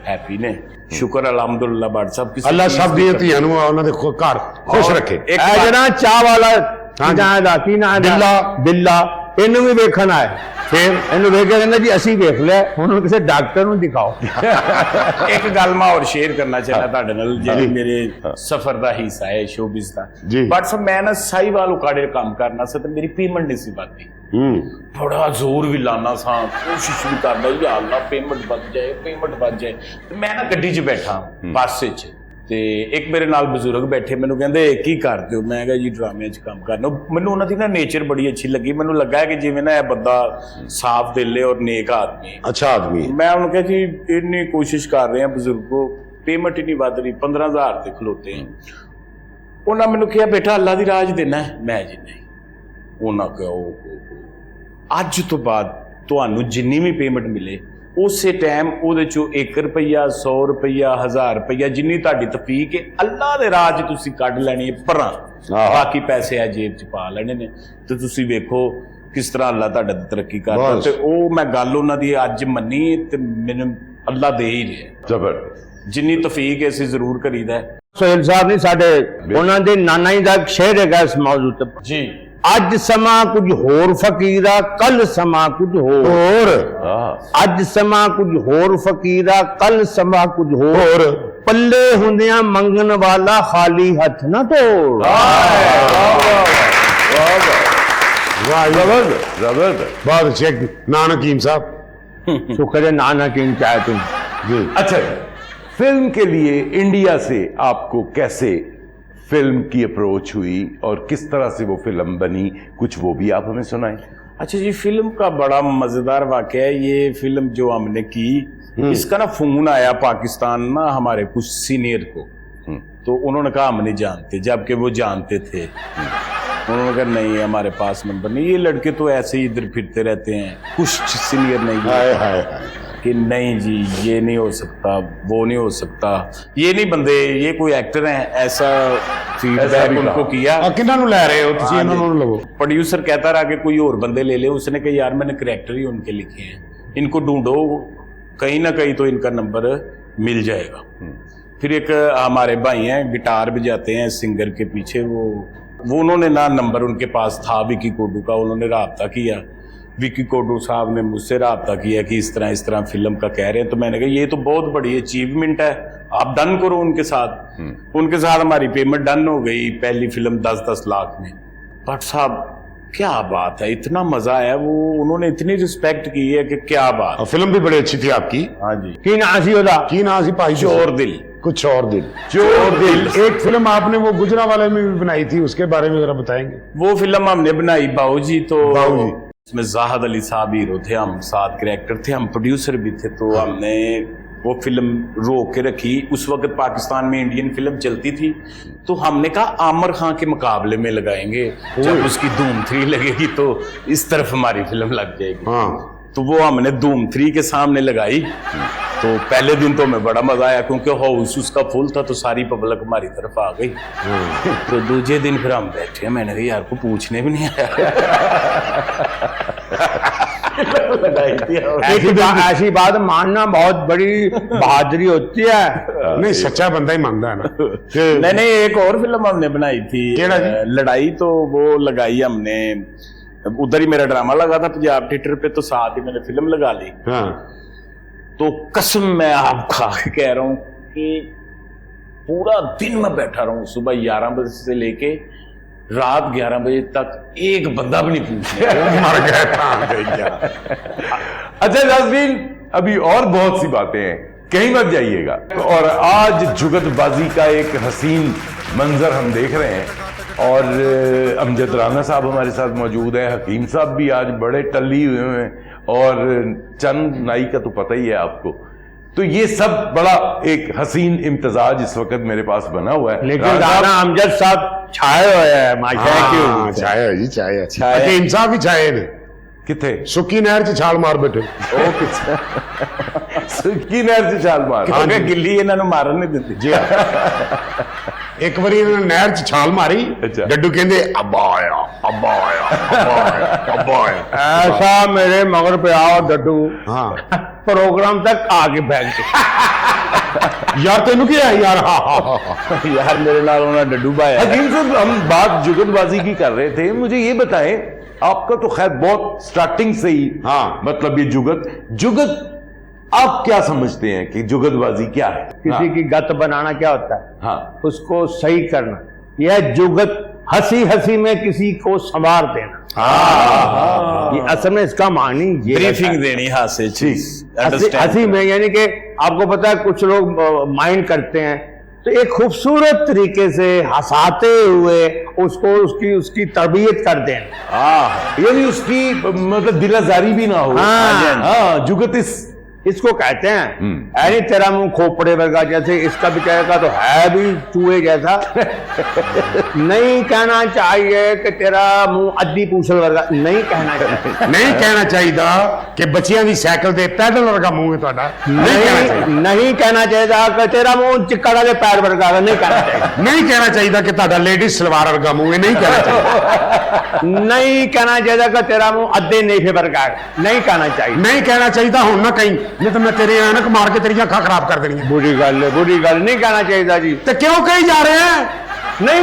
ਹੈਪੀ ਨੇ। ਸ਼ੁਕਰ ਅਲਹਮਦੁਲਿਲਾ ਬਾਦ ਸਾਹਿਬ ਕਿਸੇ अल्लाह ਚੀਜ਼ सब ਦੀ ਦੀਆਂ ਧੀਆਂ ਨੂੰ ਉਹਨਾਂ ਦੇ ਘਰ ਖੁਸ਼ ਰੱਖੇ। ਇੱਕ ਇਹ ਬਾਤ- ਜਿਹੜਾ ਚਾਹ ਵਾਲਾ ਕੀ ਨਾਂ ਦਾ, ਕੀ ਨਾਂ ਦਾ? ਬਿੱਲਾ। ਬਿੱਲਾ, ਇਹਨੂੰ ਵੀ ਵੇਖਣ ਆਏ। ਫਿਰ ਇਹਨੂੰ ਵੇਖ ਕੇ ਕਹਿੰਦਾ ਜੀ ਅਸੀਂ ਵੇਖ ਲਿਆ, ਹੁਣ ਕਿਸੇ ਡਾਕਟਰ ਨੂੰ ਦਿਖਾਓ। ਇੱਕ ਗੱਲ ਮੈਂ ਹੋਰ ਸ਼ੇਅਰ ਕਰਨਾ ਚਾਹੁੰਦਾ ਤੁਹਾਡੇ ਨਾਲ, ਜਿਹੜੀ ਮੇਰੇ ਸਫ਼ਰ ਦਾ ਹਿੱਸਾ ਹੈ ਸ਼ੋਬਿਜ਼ ਦਾ। ਜੀ। ਬਟ ਸਰ ਮੈਂ ਨਾ ਸਾਈਵਾਲ ਉਕਾੜੇ ਕੰਮ ਕਰਨਾ ਸੀ ਤੇ ਮੇਰੀ ਪੇਮੈਂਟ ਨਹੀਂ ਸੀ ਬਣਦੀ। ਬੜਾ ਜ਼ੋਰ ਵੀ ਲਾਣਾ ਸਾਂ, ਕੋਸ਼ਿਸ਼ ਵੀ ਕਰਦਾ ਯਾ ਅੱਲਾ ਪੇਮੈਂਟ ਵੱਧ ਜਾਏ, ਪੇਮੈਂਟ ਵੱਧ ਜਾਏ। ਤੇ ਮੈਂ ਨਾ ਗੱਡੀ 'ਚ ਬੈਠਾ ਬੱਸ 'ਚ, ਤੇ ਇੱਕ ਮੇਰੇ ਨਾਲ ਬਜ਼ੁਰਗ ਬੈਠੇ, ਮੈਨੂੰ ਕਹਿੰਦੇ ਕੀ ਕਰਦੇ ਹੋ? ਮੈਂ ਕਿਹਾ ਜੀ ਡਰਾਮਿਆਂ 'ਚ ਕੰਮ ਕਰਨਾ। ਮੈਨੂੰ ਉਹਨਾਂ ਦੀ ਨਾ ਨੇਚਰ ਬੜੀ ਅੱਛੀ ਲੱਗੀ। ਮੈਨੂੰ ਲੱਗਾ ਕਿ ਜਿਵੇਂ ਨਾ ਇਹ ਬੰਦਾ ਸਾਫ਼ ਦਿਲ ਹੈ ਔਰ ਨੇਕ ਆਦਮੀ ਹੈ। अच्छा आदमी। ਮੈਂ ਉਹਨੂੰ ਕਿਹਾ ਜੀ ਇੰਨੀ ਕੋਸ਼ਿਸ਼ ਕਰ ਰਹੇ ਆ ਬਜ਼ੁਰਗੋ, ਪੇਮੈਂਟ ਹੀ ਨਹੀਂ ਵੱਧ ਰਹੀ, 15,000 ਤੇ ਖਲੋਤੇ ਆ। ਉਹਨਾਂ ਮੈਨੂੰ ਕਿਹਾ ਬੇਟਾ ਅੱਲਾ ਦੀ ਰਾਜ ਦੇਣਾ ਹੈ? ਮੈਂ ਜੀ ਨਹੀਂ। ਉਹਨਾਂ ਕਿਹਾ ਅੱਜ ਤੋਂ ਬਾਅਦ ਤੁਹਾਨੂੰ ਜਿੰਨੀ ਵੀ ਪੇਮੈਂਟ ਮਿਲੇ ਉਸੇ ਟਾਈਮ ਉਹਦੇ ਚੋਂ 1 ਰੁਪਈਆ, 100 ਰੁਪਈਆ, 1000 ਰੁਪਈਆ, ਜਿੰਨੀ ਤੁਹਾਡੀ ਤੌਫੀਕ ਹੈ, ਅੱਲਾ ਦੇ ਰਾਜ ਤੁਸੀਂ ਕੱਢ ਲੈਣੀ ਹੈ ਪਰਾਂ, ਬਾਕੀ ਪੈਸੇ ਆ ਜੇਬ 'ਚ ਪਾ ਲੈਣੇ ਨੇ। ਤੇ ਤੁਸੀਂ ਵੇਖੋ ਕਿਸ ਤਰ੍ਹਾਂ ਅੱਲਾ ਤੁਹਾਡਾ ਤਰੱਕੀ ਕਰਦਾ। ਬਸ। ਤੇ ਉਹ ਮੈਂ ਗੱਲ ਉਹਨਾਂ ਦੀ ਅੱਜ ਮੰਨੀ ਤੇ ਮੈਨੂੰ ਅੱਲਾ ਦੇ ਹੀ ਰਿਹਾ। जबरदस्त। ਜਿੰਨੀ ਤੌਫੀਕ ਹੈ ਅਸੀਂ ਜ਼ਰੂਰ ਕਰੀਦਾ ਹੈ। ਸੋਹੇਲ ਸਾਹਿਬ ਨਹੀਂ ਸਾਡੇ, ਉਹਨਾਂ ਦੇ ਨਾਨਾ ਜੀ ਦਾ ਇੱਕ ਸ਼ੇਰ ਹੈਗਾ ਇਸ ਮੌਜੂ ਤੇ। ਜੀ। ਅੱਜ ਸਮਾਂ ਕੁਝ ਹੋਰ ਫਕੀਰਾ, ਕੱਲ ਸਮਾਂ ਕੁਝ ਹੋਰ। हाँ, ਅੱਜ ਸਮਾਂ ਕੁਝ ਹੋਰ ਫਕੀਰਾ, ਕੱਲ ਸਮਾਂ ਕੁਝ ਹੋਰ। ਪੱਲੇ ਹੁੰਦਿਆਂ ਮੰਗਣ ਵਾਲਾ ਖਾਲੀ ਹੱਥ ਨਾ ਤੋੜ। वाह, जबरदस्त जबरदस्त। बहुत अच्छे नान हकीम साहब। शुक्र है नाना किंग चाहे तुम। जी। अच्छा, फिल्म के लिए इंडिया से आपको कैसे फिल्म की अप्रोच हुई और किस तरह से वो फिल्म बनी, कुछ वो भी आप हमें सुनाएं। अच्छा जी, फिल्म का बड़ा मजेदार वाकया है। ये फिल्म जो हमने की, इसका ना फोन आया पाकिस्तान ना हमारे कुछ सीनियर को, तो उन्होंने कहा हम नहीं जानते, जबकि वो जानते थे। उन्होंने कहा नहीं हमारे पास नंबर नहीं, ये लड़के तो ऐसे ही इधर फिरते रहते हैं। कुछ सीनियर नहीं हाय हाय हाय। कि नहीं जी ये नहीं हो सकता, वो नहीं हो सकता, ये नहीं बंदे, ये कोई एक्टर हैं, ऐसा फीडबैक उनको किया। किन्ना नु ले रहे हो तुसी? हाँ इन्हां जी। नु लवो। प्रोड्यूसर कहता रहा कि कोई और बंदे ले ले। उसने कहा यार मैंने करैक्टर ही उनके लिखे हैं, इनको ढूंढो, कहीं ना कहीं तो इनका नंबर मिल जाएगा। फिर एक हमारे भाई हैं, गिटार बजाते हैं सिंगर के पीछे, वो उन्होंने ना नंबर उनके पास था विकी कोडू का, उन्होंने राब्ता किया। विकी कोडू साहब ने मुझसे राब्ता किया कि इस तरह फिल्म का कह रहे हैं। तो मैंने कहा ये तो बहुत बड़ी अचीवमेंट है, आप डन करो उनके साथ। उनके साथ हमारी पेमेंट डन हो गई, पहली फिल्म 10-10 लाख में। भट्ट साहब क्या बात है, इतना मजा आया, वो उन्होंने इतनी रिस्पेक्ट की है कि क्या बात। और फिल्म भी बड़ी अच्छी थी आपकी। हाँ जी। की नासी होता की ना सी भाई चोर दिल। कुछ और दिल। चोर दिल। एक फिल्म आपने वो गुजरा वाले में भी बनाई थी, उसके बारे में जरा बताएंगे। वो फिल्म हमने बनाई बाऊजी, तो बाऊजी। उसमें जाहिद अली साहब हीरो थे, हम 7 कैरेक्टर थे, हम प्रोड्यूसर भी थे। तो हमने वो फिल्म रोक के रखी। उस वक्त पाकिस्तान में इंडियन फिल्म चलती थी, तो हमने कहा आमिर खान के मुकाबले में लगाएंगे, जब उसकी धूम 3 लगेगी तो इस तरफ हमारी फिल्म लग जाएगी। हाँ। तो वो हमने धूम 3 के सामने लगाई। तो पहले दिन तो हमें बड़ा मजा आया, क्योंकि हाउस उसका फुल था, तो सारी पब्लिक हमारी तरफ आ गई। तो दूसरे दिन फिर हम बैठे, मैंने कहा यार को पूछने भी नहीं आया। ऐसी बात मानना बहुत बड़ी बहादुरी होती है। नहीं, सच्चा बंदा ही मानता है ना। नहीं, एक और फिल्म हमने बनाई थी, केड़ा जी? लड़ाई। तो वो लगाई हमने, उधर ही मेरा ड्रामा लगा था पंजाब थिएटर पे, तो साथ ही मैंने फिल्म लगा ली। हाँ। तो कसम मैं आपका कह रहा हूं कि पूरा दिन मैं बैठा रहा हूं, सुबह 11 बजे से लेके रात 11 बजे तक एक बंदा भी नहीं पूछने। मर गया। अच्छा नाज़रीन, अभी और बहुत सी बातें हैं, कहीं मत जाइएगा। और आज जुगतबाजी का एक हसीन मंजर हम देख रहे हैं, और अमजद राना साहब हमारे साथ मौजूद हैं, हकीम साहब भी आज बड़े टल्ली हुए हैं, और चंद नाई का तो पता ही है आपको। तो ये सब बड़ा एक हसीन इम्तजाज इस वक्त मेरे पास बना हुआ है। लेकिन राना अमजद साहब छाए हुए हैं हाँ, चाय है जी, चाय है। चाय। हकीम साहब भी चाय ने किथे सुक्की नहर च छाल मार बैठे। सुक्की नहर से छाल मार। क्योंकि गिल्ली इन्होंने मारन नहीं देती। जी एक बारी इन्होंने नहर च छाल मारी, अच्छा। डड्डू कहते अब्बा आया, अब्बा आया, अब्बा आया, अब्बा आया। ऐसा मेरे मगर पे आओ डड्डू, हाँ प्रोग्राम तक आगे बैठ गए। यार तेनू क्या है यार। हाँ हाँ हाँ। यार मेरे नाल उन्होंने डड्डू भाया। हकीम साहब, हम बात जुगतबाजी की कर रहे थे, मुझे ये बताएं, आपका तो खैर बहुत स्टार्टिंग से ही, हाँ। मतलब ये जुगत आप क्या समझते हैं कि जुगतबाजी क्या है? किसी की गत बनाना क्या होता है? हाँ, उसको सही करना, यह जुगत हंसी हंसी में किसी को संवार देना। ये असल में इसका मानी ये ब्रीफिंग देनी हाथ से चीज हंसी में, यानी कि आपको पता है कुछ लोग माइंड करते हैं, तो एक खूबसूरत तरीके से हंसाते हुए उसको उसकी तरबियत कर देना, यानी उसकी मतलब दिलाजारी भी ना हो। हाँ। हाँ, जुगत इसको कहते हैं। यानी तेरा मुंह खोपड़े वर्गा, जैसे इसका भी कहेगा तो है भी चूहे जैसा। नहीं कहना चाहिए कि तेरा मुंह अद्धी पूछल वर्गा, नहीं कहना चाहिए। नहीं कहना चाहिए कि बच्चियां दी साइकिल दे पैदल वर्गा मुंह है ਤੁਹਾਡਾ। नहीं कहना चाहिए कि तेरा मुंह चिक्कड़ वाले पैर वर्गा, नहीं कहना चाहिए। नहीं कहना चाहिए कि ਤੁਹਾਡਾ लेडीज सलवार वर्गा मुंह है, नहीं कहना चाहिए। नहीं कहना चाहिए कि तेरा मुंह अद्धे नेफे वर्गा, नहीं कहना चाहिए। नहीं कहना चाहिए हुन ना कहीं, नहीं तो मैं तेरी ऐनक मार के तेरी अखां खराब कर देनी। बुरी गल है, बुरी गल नहीं कहना चाहिए जी। तो क्यों कही जा रहे हैं? नहीं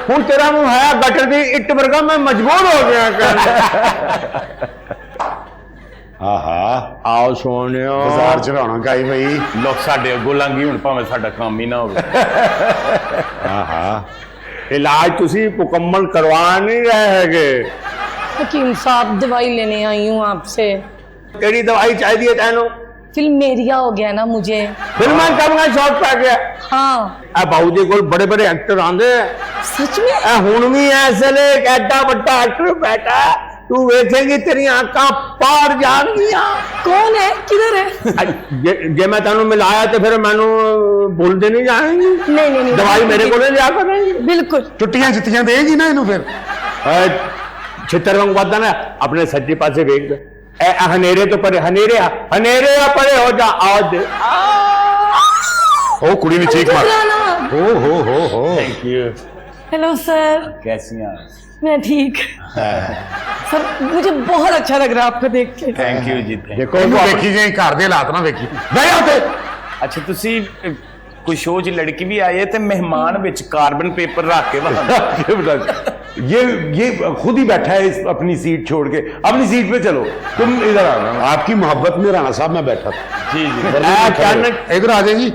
हूं तेरा मुंह है गटर दी इट वर्गा, मैं मजबूर हो गया। आओ सोने बाजार च रौनक गाई भाई। लोग साडे अगों लंघी, हुण भावें साडा काम ही ना होवे। इलाज तुसी मुकम्मल करवा नहीं रहे हैगे। हकीम साहब, दवाई लेने आई हूँ आपसे। केड़ी दवाई चाहिए तेनू? फिल्मेरिया हो गया ना मुझे। फिल्मां करना शौक पै गया। हाँ, बाबू जी को बड़े बड़े एक्टर आंदे, सच में? हुण भी ऐसे एक एडा बड़ा एक्टर बैठा, तू वेखेगी तेरी आंखां पार जाणगियां। कौन है, किधर है? जे मैं तेनू मिलाया तो फिर मैनू भूलते नहीं जाएंगी। नहीं दवाई मेरे को लिया करेंगी। बिल्कुल। टुट्टियां जित्तियां देगी ना इनू फिर। छितर वांग वादा ना अपने सज्जे पासे वेख, हनेरे तो परे, हनेरे परे हो जा आज। ओ कुड़ी ने चीख मार। राना। हो। Thank you. Hello sir. कैसी हैं? मैं ठीक। सर मुझे बहुत अच्छा लग रहा है आपको देख के। थैंक यू जी। देखो ਇਹਨੂੰ ਵੇਖੀ ਜਾਈ, ਘਰ ਦੇ ਹਾਲਾਤ ਨਾ ਵੇਖੀ। ਬਹਿ ਜਾ ਉੱਥੇ। अच्छा, तुसी कोई शो च लड़की भी आई है तो मेहमान विच कार्बन पेपर रख के ये खुद ही बैठा है अपनी सीट छोड़ के। अपनी सीट पे चलो, तुम इधर आना। आपकी मोहब्बत में राणा साहब मैं बैठा था। जी इधर आ जाइए जी।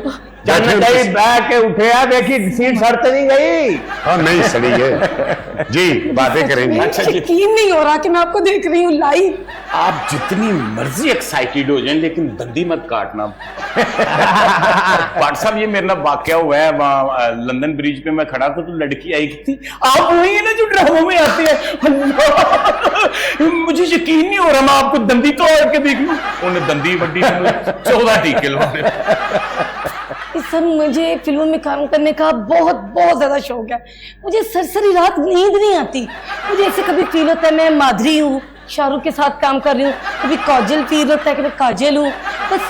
चाहिए बैठ के उठे है, देखी सीट सड़ तो नहीं गई। हाँ नहीं सड़ी है जी, बातें करेंगे। अच्छा जी। यकीन नहीं हो रहा कि मैं आपको देख रही हूँ लाइव। आप जितनी मर्जी एक्साइटेड हो जाएं लेकिन दंदी मत काटना। पाट साहब, ये मेरे ना वाकया हुआ है, वहाँ लंदन ब्रिज पे मैं खड़ा था तो लड़की आई थी। आप वही है ना जो ड्रामों में आती है। मुझे यकीन नहीं हो रहा, मैं आपको दंदी तो के देख लूं। उन्हें दंदी वड्डी 14 टीके लौटे। सर मुझे फिल्मों में काम करने का बहुत बहुत ज्यादा शौक है। मुझे सरसरी रात नींद नहीं आती। मुझे ऐसे कभी फील होता है मैं माधुरी हूँ, शाहरुख के साथ काम कर रही हूँ, कभी काजल फील होता है कि मैं काजल हूँ। बस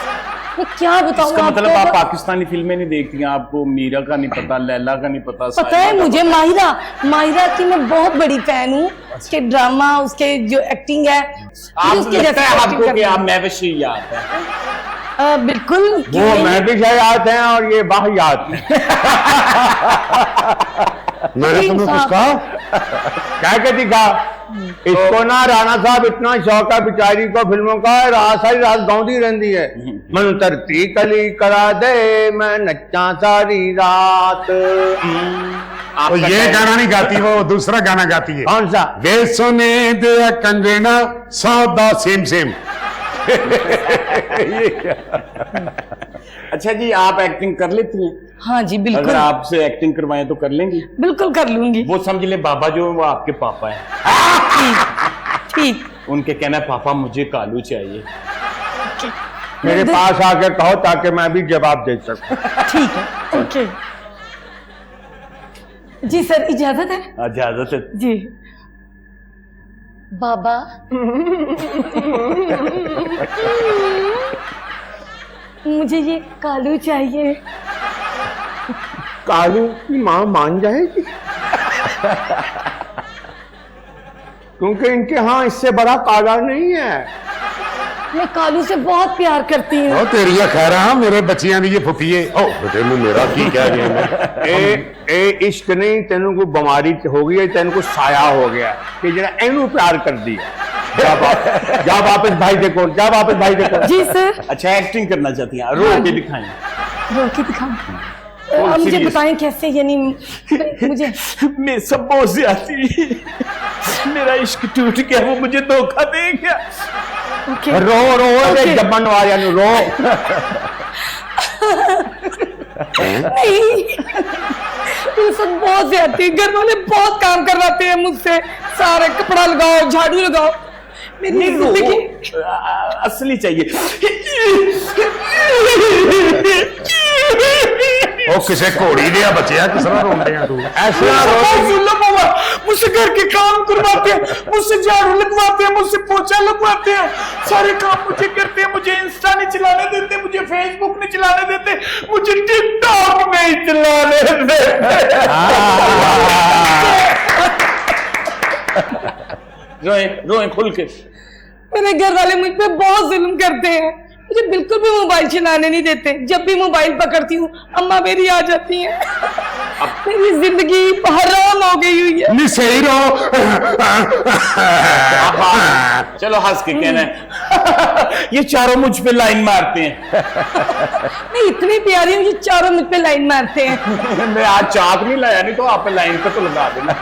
मैं क्या बताऊँ इसका मतलब आपको। आप पाकिस्तानी फिल्में नहीं देखती हैं, आपको मीरा का नहीं पता, लैला का नहीं पता, पता है मुझे माहिरा की मैं बहुत बड़ी फैन हूँ। उसके ड्रामा, उसके जो एक्टिंग है, मुझे आप उसके लगता जैसे है acting आपको कि करनी है। आप महवशियात हैं। बिल्कुल। वो मैं भी शयात हैं और ये बाहियात हैं। मैंने तुम्हें कुछ कहा? क्या के दिखा इसको ना, राणा साहब इतना शौक है बेचारी को फिल्मों का, रात सारी रात गाँवती रहती है। मन तरती कली करा दे मैं नच्चा सारी रात। तो ये गाना नहीं गाती, वो दूसरा गाना गाती है। कौन सा? वे सोने दे कंगना सौदा सेम सेम। अच्छा जी, आप एक्टिंग कर लेती हैं? हाँ जी बिल्कुल। अगर आपसे एक्टिंग करवाएं तो कर लेंगी? बिल्कुल कर लूंगी। वो समझ ले बाबा जो है वो आपके पापा हैं। ठीक। उनके कहना है पापा मुझे कालू चाहिए। मेरे पास आके कहो ताकि मैं भी जवाब दे सकूं। ठीक है, ओके जी सर, इजाजत है? इजाजत है जी। बाबा मुझे ये कालू चाहिए। कालू की मां मान जाएगी क्योंकि इनके यहाँ इससे बड़ा काला नहीं है। मैं कालू से बहुत प्यार करती हूँ। ओ तेरिया खैर, मेरे बच्चियां दी ये फुफीए। ओ बेटे मेरा की कह रही है? ए इश्क नहीं, तेनों को बीमारी हो गई है, तेनों को साया हो गया कि जरा एनू प्यार कर दी। जा वापस भाई देखो, जा वापस भाई देखो। जी सर। अच्छा, एक्टिंग करना चाहती हैं? रो के दिखाएं। रो के दिखाऊं? आप मुझे बताएं कैसे, यानी मुझे मेरे सब बहुत ज्यादती, मेरा इश्क टूट गया, वो मुझे धोखा दे गया। ओके। रो जबन वाले रो। नहीं, ये सब बहुत ज्यादती, घर वाले बहुत काम करवाते हैं मुझसे, सारे कपड़ा लगाओ, झाड़ू लगाओ। मेरी जिंदगी असली चाहिए। ओ किसे घोड़ी दिया बच्चिया, किस तरह रोंदे हैं तू? ऐसा मुझसे घर के काम करवाते हैं, मुझसे झाड़ू लगवाते हैं, मुझसे पोछा लगवाते हैं, सारे काम मुझे करते हैं। मुझे इंस्टा नहीं चलाने देते, मुझे फेसबुक नहीं चलाने देते, मुझे टिकटॉक नहीं चलाने देते। रोए खुल के। मेरे घर वाले मुझ पे बहुत जुल्म करते हैं, मुझे बिल्कुल भी मोबाइल चलाने नहीं देते। जब भी मोबाइल पकड़ती हूँ अम्मा मेरी आ जाती हैं। मेरी जिंदगी हराम हो गई हुई है। नहीं सही रहो। चलो हंस के कहना है ये चारों मुझ पे लाइन मारते हैं। मैं इतनी प्यारी हूँ, ये चारों मुझ पे लाइन मारते हैं। मैं आज चाक नहीं लाया, नहीं तो आप पे लाइन पे तो लगा देना।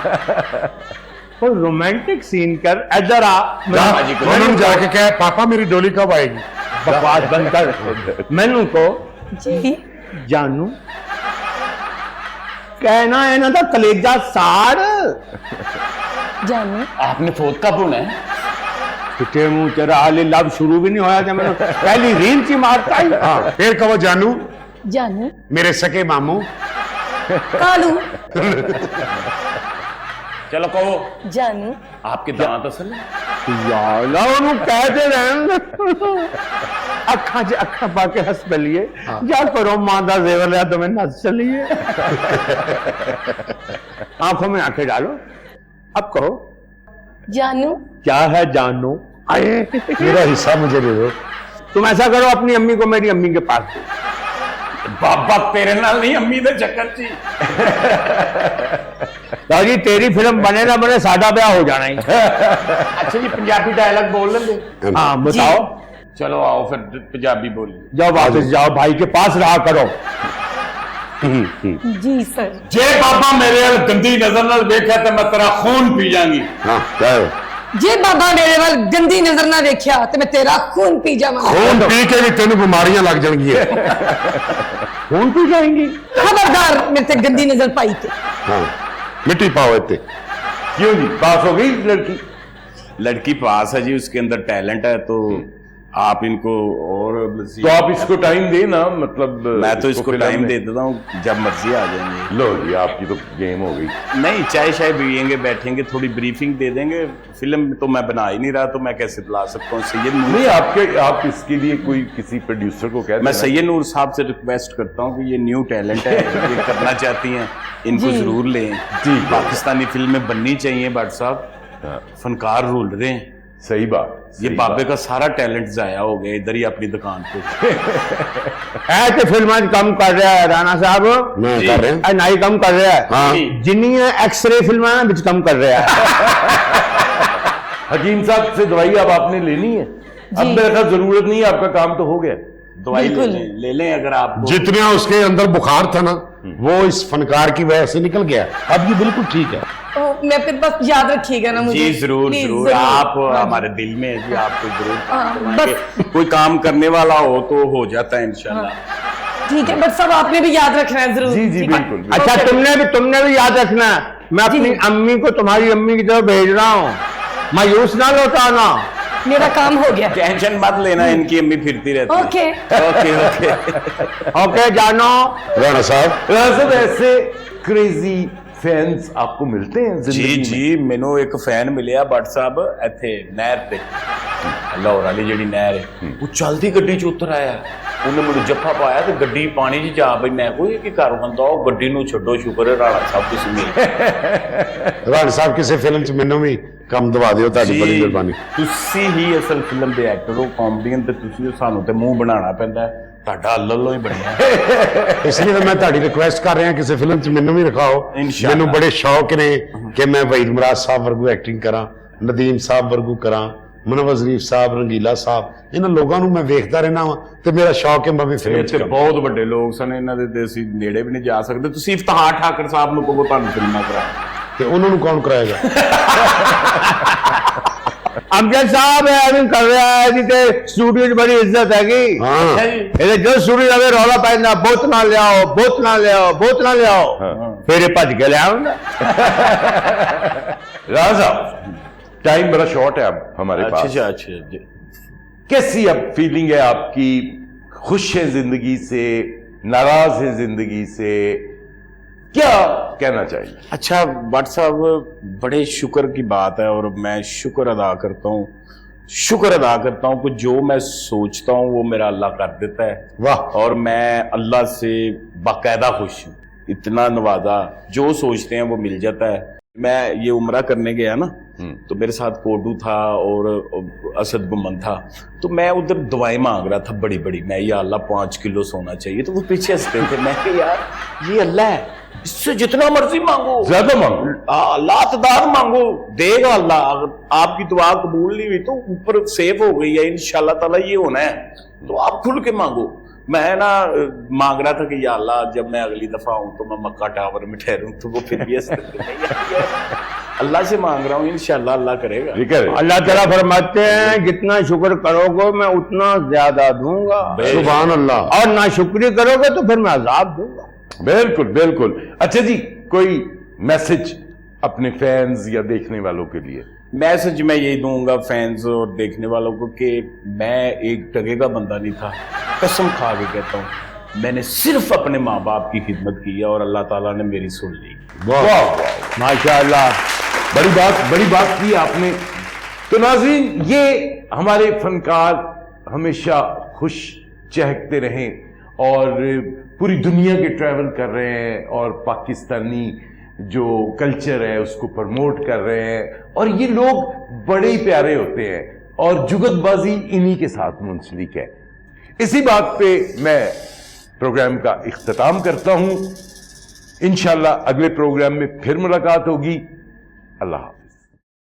कोई रोमांटिक सीन कर, इधर आ। दोनों जाके कह पापा मेरी डोली कब आएगी? बकवास बंद कर। मैनू को जी जानू कहना है ना, तो कलेजा साड़। जानू आपने फोत का बुना है? पिटे मुंह तेरा हाले लव शुरू भी नहीं होया था, मैंने पहली रील सी मारता ही। हाँ फिर कहो जानू, जानू मेरे सके मामू। कालू चलो कहो जानू आपके दांत असल है? यार कहते रहे अखा च अखा पाके हंस पलिए। जा करो मां का जेवर लिया तुम्हें नस चलिए। आंखों में आंखें डालो, अब कहो जानू क्या है जानू। आए मेरा हिस्सा मुझे दे दो। तुम ऐसा करो, अपनी अम्मी को मेरी अम्मी के पास दो। बाबा तेरे नाल नहीं, अम्मी दे चक्कर ची। जी तेरी फिल्म बने ना बने सादा ब्याह हो जाना ही। अच्छा जी, पंजाबी डायलॉग बोल लेंगे? हाँ बताओ। चलो आओ फिर पंजाबी बोलिए। जाओ वापस जाओ, भाई के पास रहा करो। जी सर। जे बाबा मेरे वाल गंदी नजर नाल देखा तो मैं तेरा खून पी जांगी। हाँ क्या है? जे बाबा मेरे वाल गंदी नजर ना देखिया तो मैं तेरा खून पी जावांगा। खून पी के भी तेन बीमारियां लग जाएंगी। खून पी जाएंगी। खबरदार मेरे ते गंदी नजर पाई थे। हाँ मिट्टी पाओ इतने। क्यों जी, पास हो गई लड़की? लड़की पास है जी, उसके अंदर टैलेंट है, तो आप इनको और तो आप इसको टाइम दे ना, मतलब मैं तो इसको टाइम फिल्म दे देता हूँ, जब मर्जी आ जाएंगे। लो जी, आपकी तो गेम हो गई। नहीं, चाय शाय पियेंगे, बैठेंगे, थोड़ी ब्रीफिंग दे देंगे। फिल्म तो मैं बना ही नहीं रहा, तो मैं कैसे ला सकता हूँ? सैयद नूर, नहीं, आप इसके लिए कोई किसी प्रोड्यूसर को कह मैं देना। सैयद नूर साहब से रिक्वेस्ट करता हूँ कि ये न्यू टैलेंट है, ये करना चाहती हैं, इनको जी। जरूर लें। जी। पाकिस्तानी फिल्में बननी चाहिए भट्ट साहब, हाँ, फनकार रूल रहे हैं। सही बात। ये सही बाबे बात। का सारा टैलेंट जाया हो गया इधर ही अपनी दुकान पे। ऐ तो फिल्म कम कर रहा है राणा साहब, मैं कर रहे हैं। ऐ नाई कम कर रहा है। हाँ जिन्नी एक्सरे फिल्म बिच कम कर रहा है। हकीम साहब से दवाई अब आपने लेनी है? अब जी। मेरे ख्याल जरूरत नहीं है, आपका काम तो हो गया। दवाई बिल्कुल। ले लें अगर आपको। जितना उसके अंदर बुखार था ना, वो इस फनकार की वजह से निकल गया। अब ये बिल्कुल ठीक है। तो मैं फिर बस याद रखिएगा ना मुझे। जी जरूर प्लीज, जरूर, आप हाँ जी। हमारे दिल में है जी, आपको जरूर काम हाँ, करवाएंगे। कोई काम करने वाला हो तो हो जाता है इंशाल्लाह। ठीक है, बट सब आपने भी याद रखना है जरूर। जी जी ठीक है? बिल्कुल। अच्छा तुमने भी याद रखना है, मैं अपनी जी। अम्मी को तुम्हारी अम्मी की तरफ भेज रहा हूँ, मायूस ना लौटाना। मेरा काम हो गया। टेंशन मत लेना, इनकी अम्मी फिरती रहती है। ओके। Okay okay. ओके जानो। राणा साहब राज़द, ऐसे क्रेजी फैंस आपको मिलते हैं जी जिंदगी में? जी, मैनू एक फैन मिलिया भट्ट साहब इत्थे नहर ते, लाहौर वाली जेड़ी नहर है, वो चलती गड्डी च उतर आया, उन्हें मैनू जफ्फा पाया तो गड्डी पानी च जा पई। मैं कोई की कर बंदा, वो गड्डी नू छड्डो, शुक्र है राणा साहब तुसीं मिले। राणा साहब किसी फिल्म च मैनू भी कम दवा दियो, ताड़ी बड़ी मेहरबानी। तुसी ही असल फिल्म दे एक्टर हो, कॉमेडियन, ते तुसी सानू ते मूंह बनाना पैंदा है, ਤੁਹਾਡਾ ਅੱਲੋ ਹੀ ਬਣਿਆ। इसलिए तो मैं ताड़ी रिक्वेस्ट कर रहा किसी फिल्म च मैनू भी रखाओ। इंशाअल्लाह। मैनू बड़े शौक ने कि मैं वहीद मुराद साहब वर्गू एक्टिंग करा, नदीम साहब वर्गू करा, मुनव्वर शरीफ साहब, रंगीला साहब, इन्हां लोगों नू मैं वेखदा रहना वा ते मेरा शौक है मैं भी फिल्म च ਇੱਥੇ करा। ਬਹੁਤ ਵੱਡੇ ਲੋਕ ਸਨ, ਇਹਨਾਂ ਦੇ ਤੇ ਅਸੀਂ ਨੇੜੇ ਵੀ ਨਹੀਂ ਜਾ ਸਕਦੇ। ਤੁਸੀਂ ਇਫਤਿਖਾਰ ਠਾਕਰ ਸਾਹਿਬ ਨੂੰ ਕਹੋ ਤੁਹਾਨੂੰ ਫਿਲਮਾਂ ਕਰਾ। ते उन्होंने कौन कराएगा? अमजद साहब है कर रहा है जी, ते स्टूडियो च बड़ी इज्जत हैगी। हाँ ਇਹਦੇ ਜੋ ਸਟੂਡੀਓ ਆਵੇ ਰੌਲਾ ਪੈਂਦਾ, ਬੋਤਲਾਂ ਲਿਆਓ, ਬੋਤਲਾਂ ਲਿਆਓ, ਬੋਤਲਾਂ ਲਿਆਓ, ਫਿਰ ਇਹ ਭੱਜ ਕੇ ਲਿਆਉਂਦਾ। राज़ साहब, टाइम बड़ा शॉर्ट है अब हमारे पास। अच्छा जी। कैसी अब फीलिंग है आपकी? खुश है जिंदगी से, नाराज है जिंदगी से, क्या कहना चाहिए? अच्छा भट्ट साहब, बड़े शुक्र की बात है, और मैं शुक्र अदा करता हूँ, शुक्र अदा करता हूँ कि जो मैं सोचता हूँ वो मेरा अल्लाह कर देता है। वाह। और मैं अल्लाह से बाकायदा खुश हूँ, इतना नवाजा, जो सोचते हैं वो मिल जाता है। मैं ये उम्रा करने गया ना, तो मेरे साथ कोडू था और असद गुमन था, तो मैं उधर दवाएं मांग रहा था बड़ी बड़ी। मैं या अल्लाह 5 किलो सोना चाहिए, तो वो पीछे हंसते थे। मैं कहा यार ये अल्लाह है, इससे जितना मर्जी मांगो, ज्यादा मांगो, लातदार मांगो, देगा अल्लाह। अगर आपकी दुआ कबूल नहीं हुई तो ऊपर सेव हो गई है, इंशाल्लाह ताला ये होना है, तो आप खुल के मांगो। मैं ना मांग रहा था कि या अल्लाह जब मैं अगली दफा आऊं तो मैं मक्का टावर में ठहरूं, तो वो फिर भी हंसते थे। अल्लाह से मांग रहा हूँ, इंशाल्लाह अल्लाह करेगा। ठीक है। अल्लाह ताला फरमाते हैं जितना शुक्र करोगे मैं उतना ज्यादा दूंगा, सुभान अल्लाह। और ना शुक्री करोगे तो फिर मैं अजाब दूंगा। बिल्कुल बिल्कुल। अच्छा जी, कोई मैसेज अपने फैंस या देखने वालों के लिए? मैसेज मैं यही दूंगा फैंस और देखने वालों को कि मैं एक टगे का बंदा नहीं था, कसम खा के कहता हूँ, मैंने सिर्फ अपने माँ बाप की खिदमत की है और अल्लाह ताला ने मेरी सुन ली। वाह वाह, माशाअल्लाह, बड़ी बात की आपने। तो नाज़रीन, ये हमारे फनकार हमेशा खुश चहकते रहें और पूरी दुनिया के ट्रैवल कर रहे हैं और पाकिस्तानी जो कल्चर है उसको प्रमोट कर रहे हैं, और ये लोग बड़े ही प्यारे होते हैं और जुगतबाजी इन्हीं के साथ मुंसलिक है। इसी बात पे मैं प्रोग्राम का इख्तिताम करता हूं। इंशाल्लाह अगले प्रोग्राम में फिर मुलाकात होगी। अल्लाह।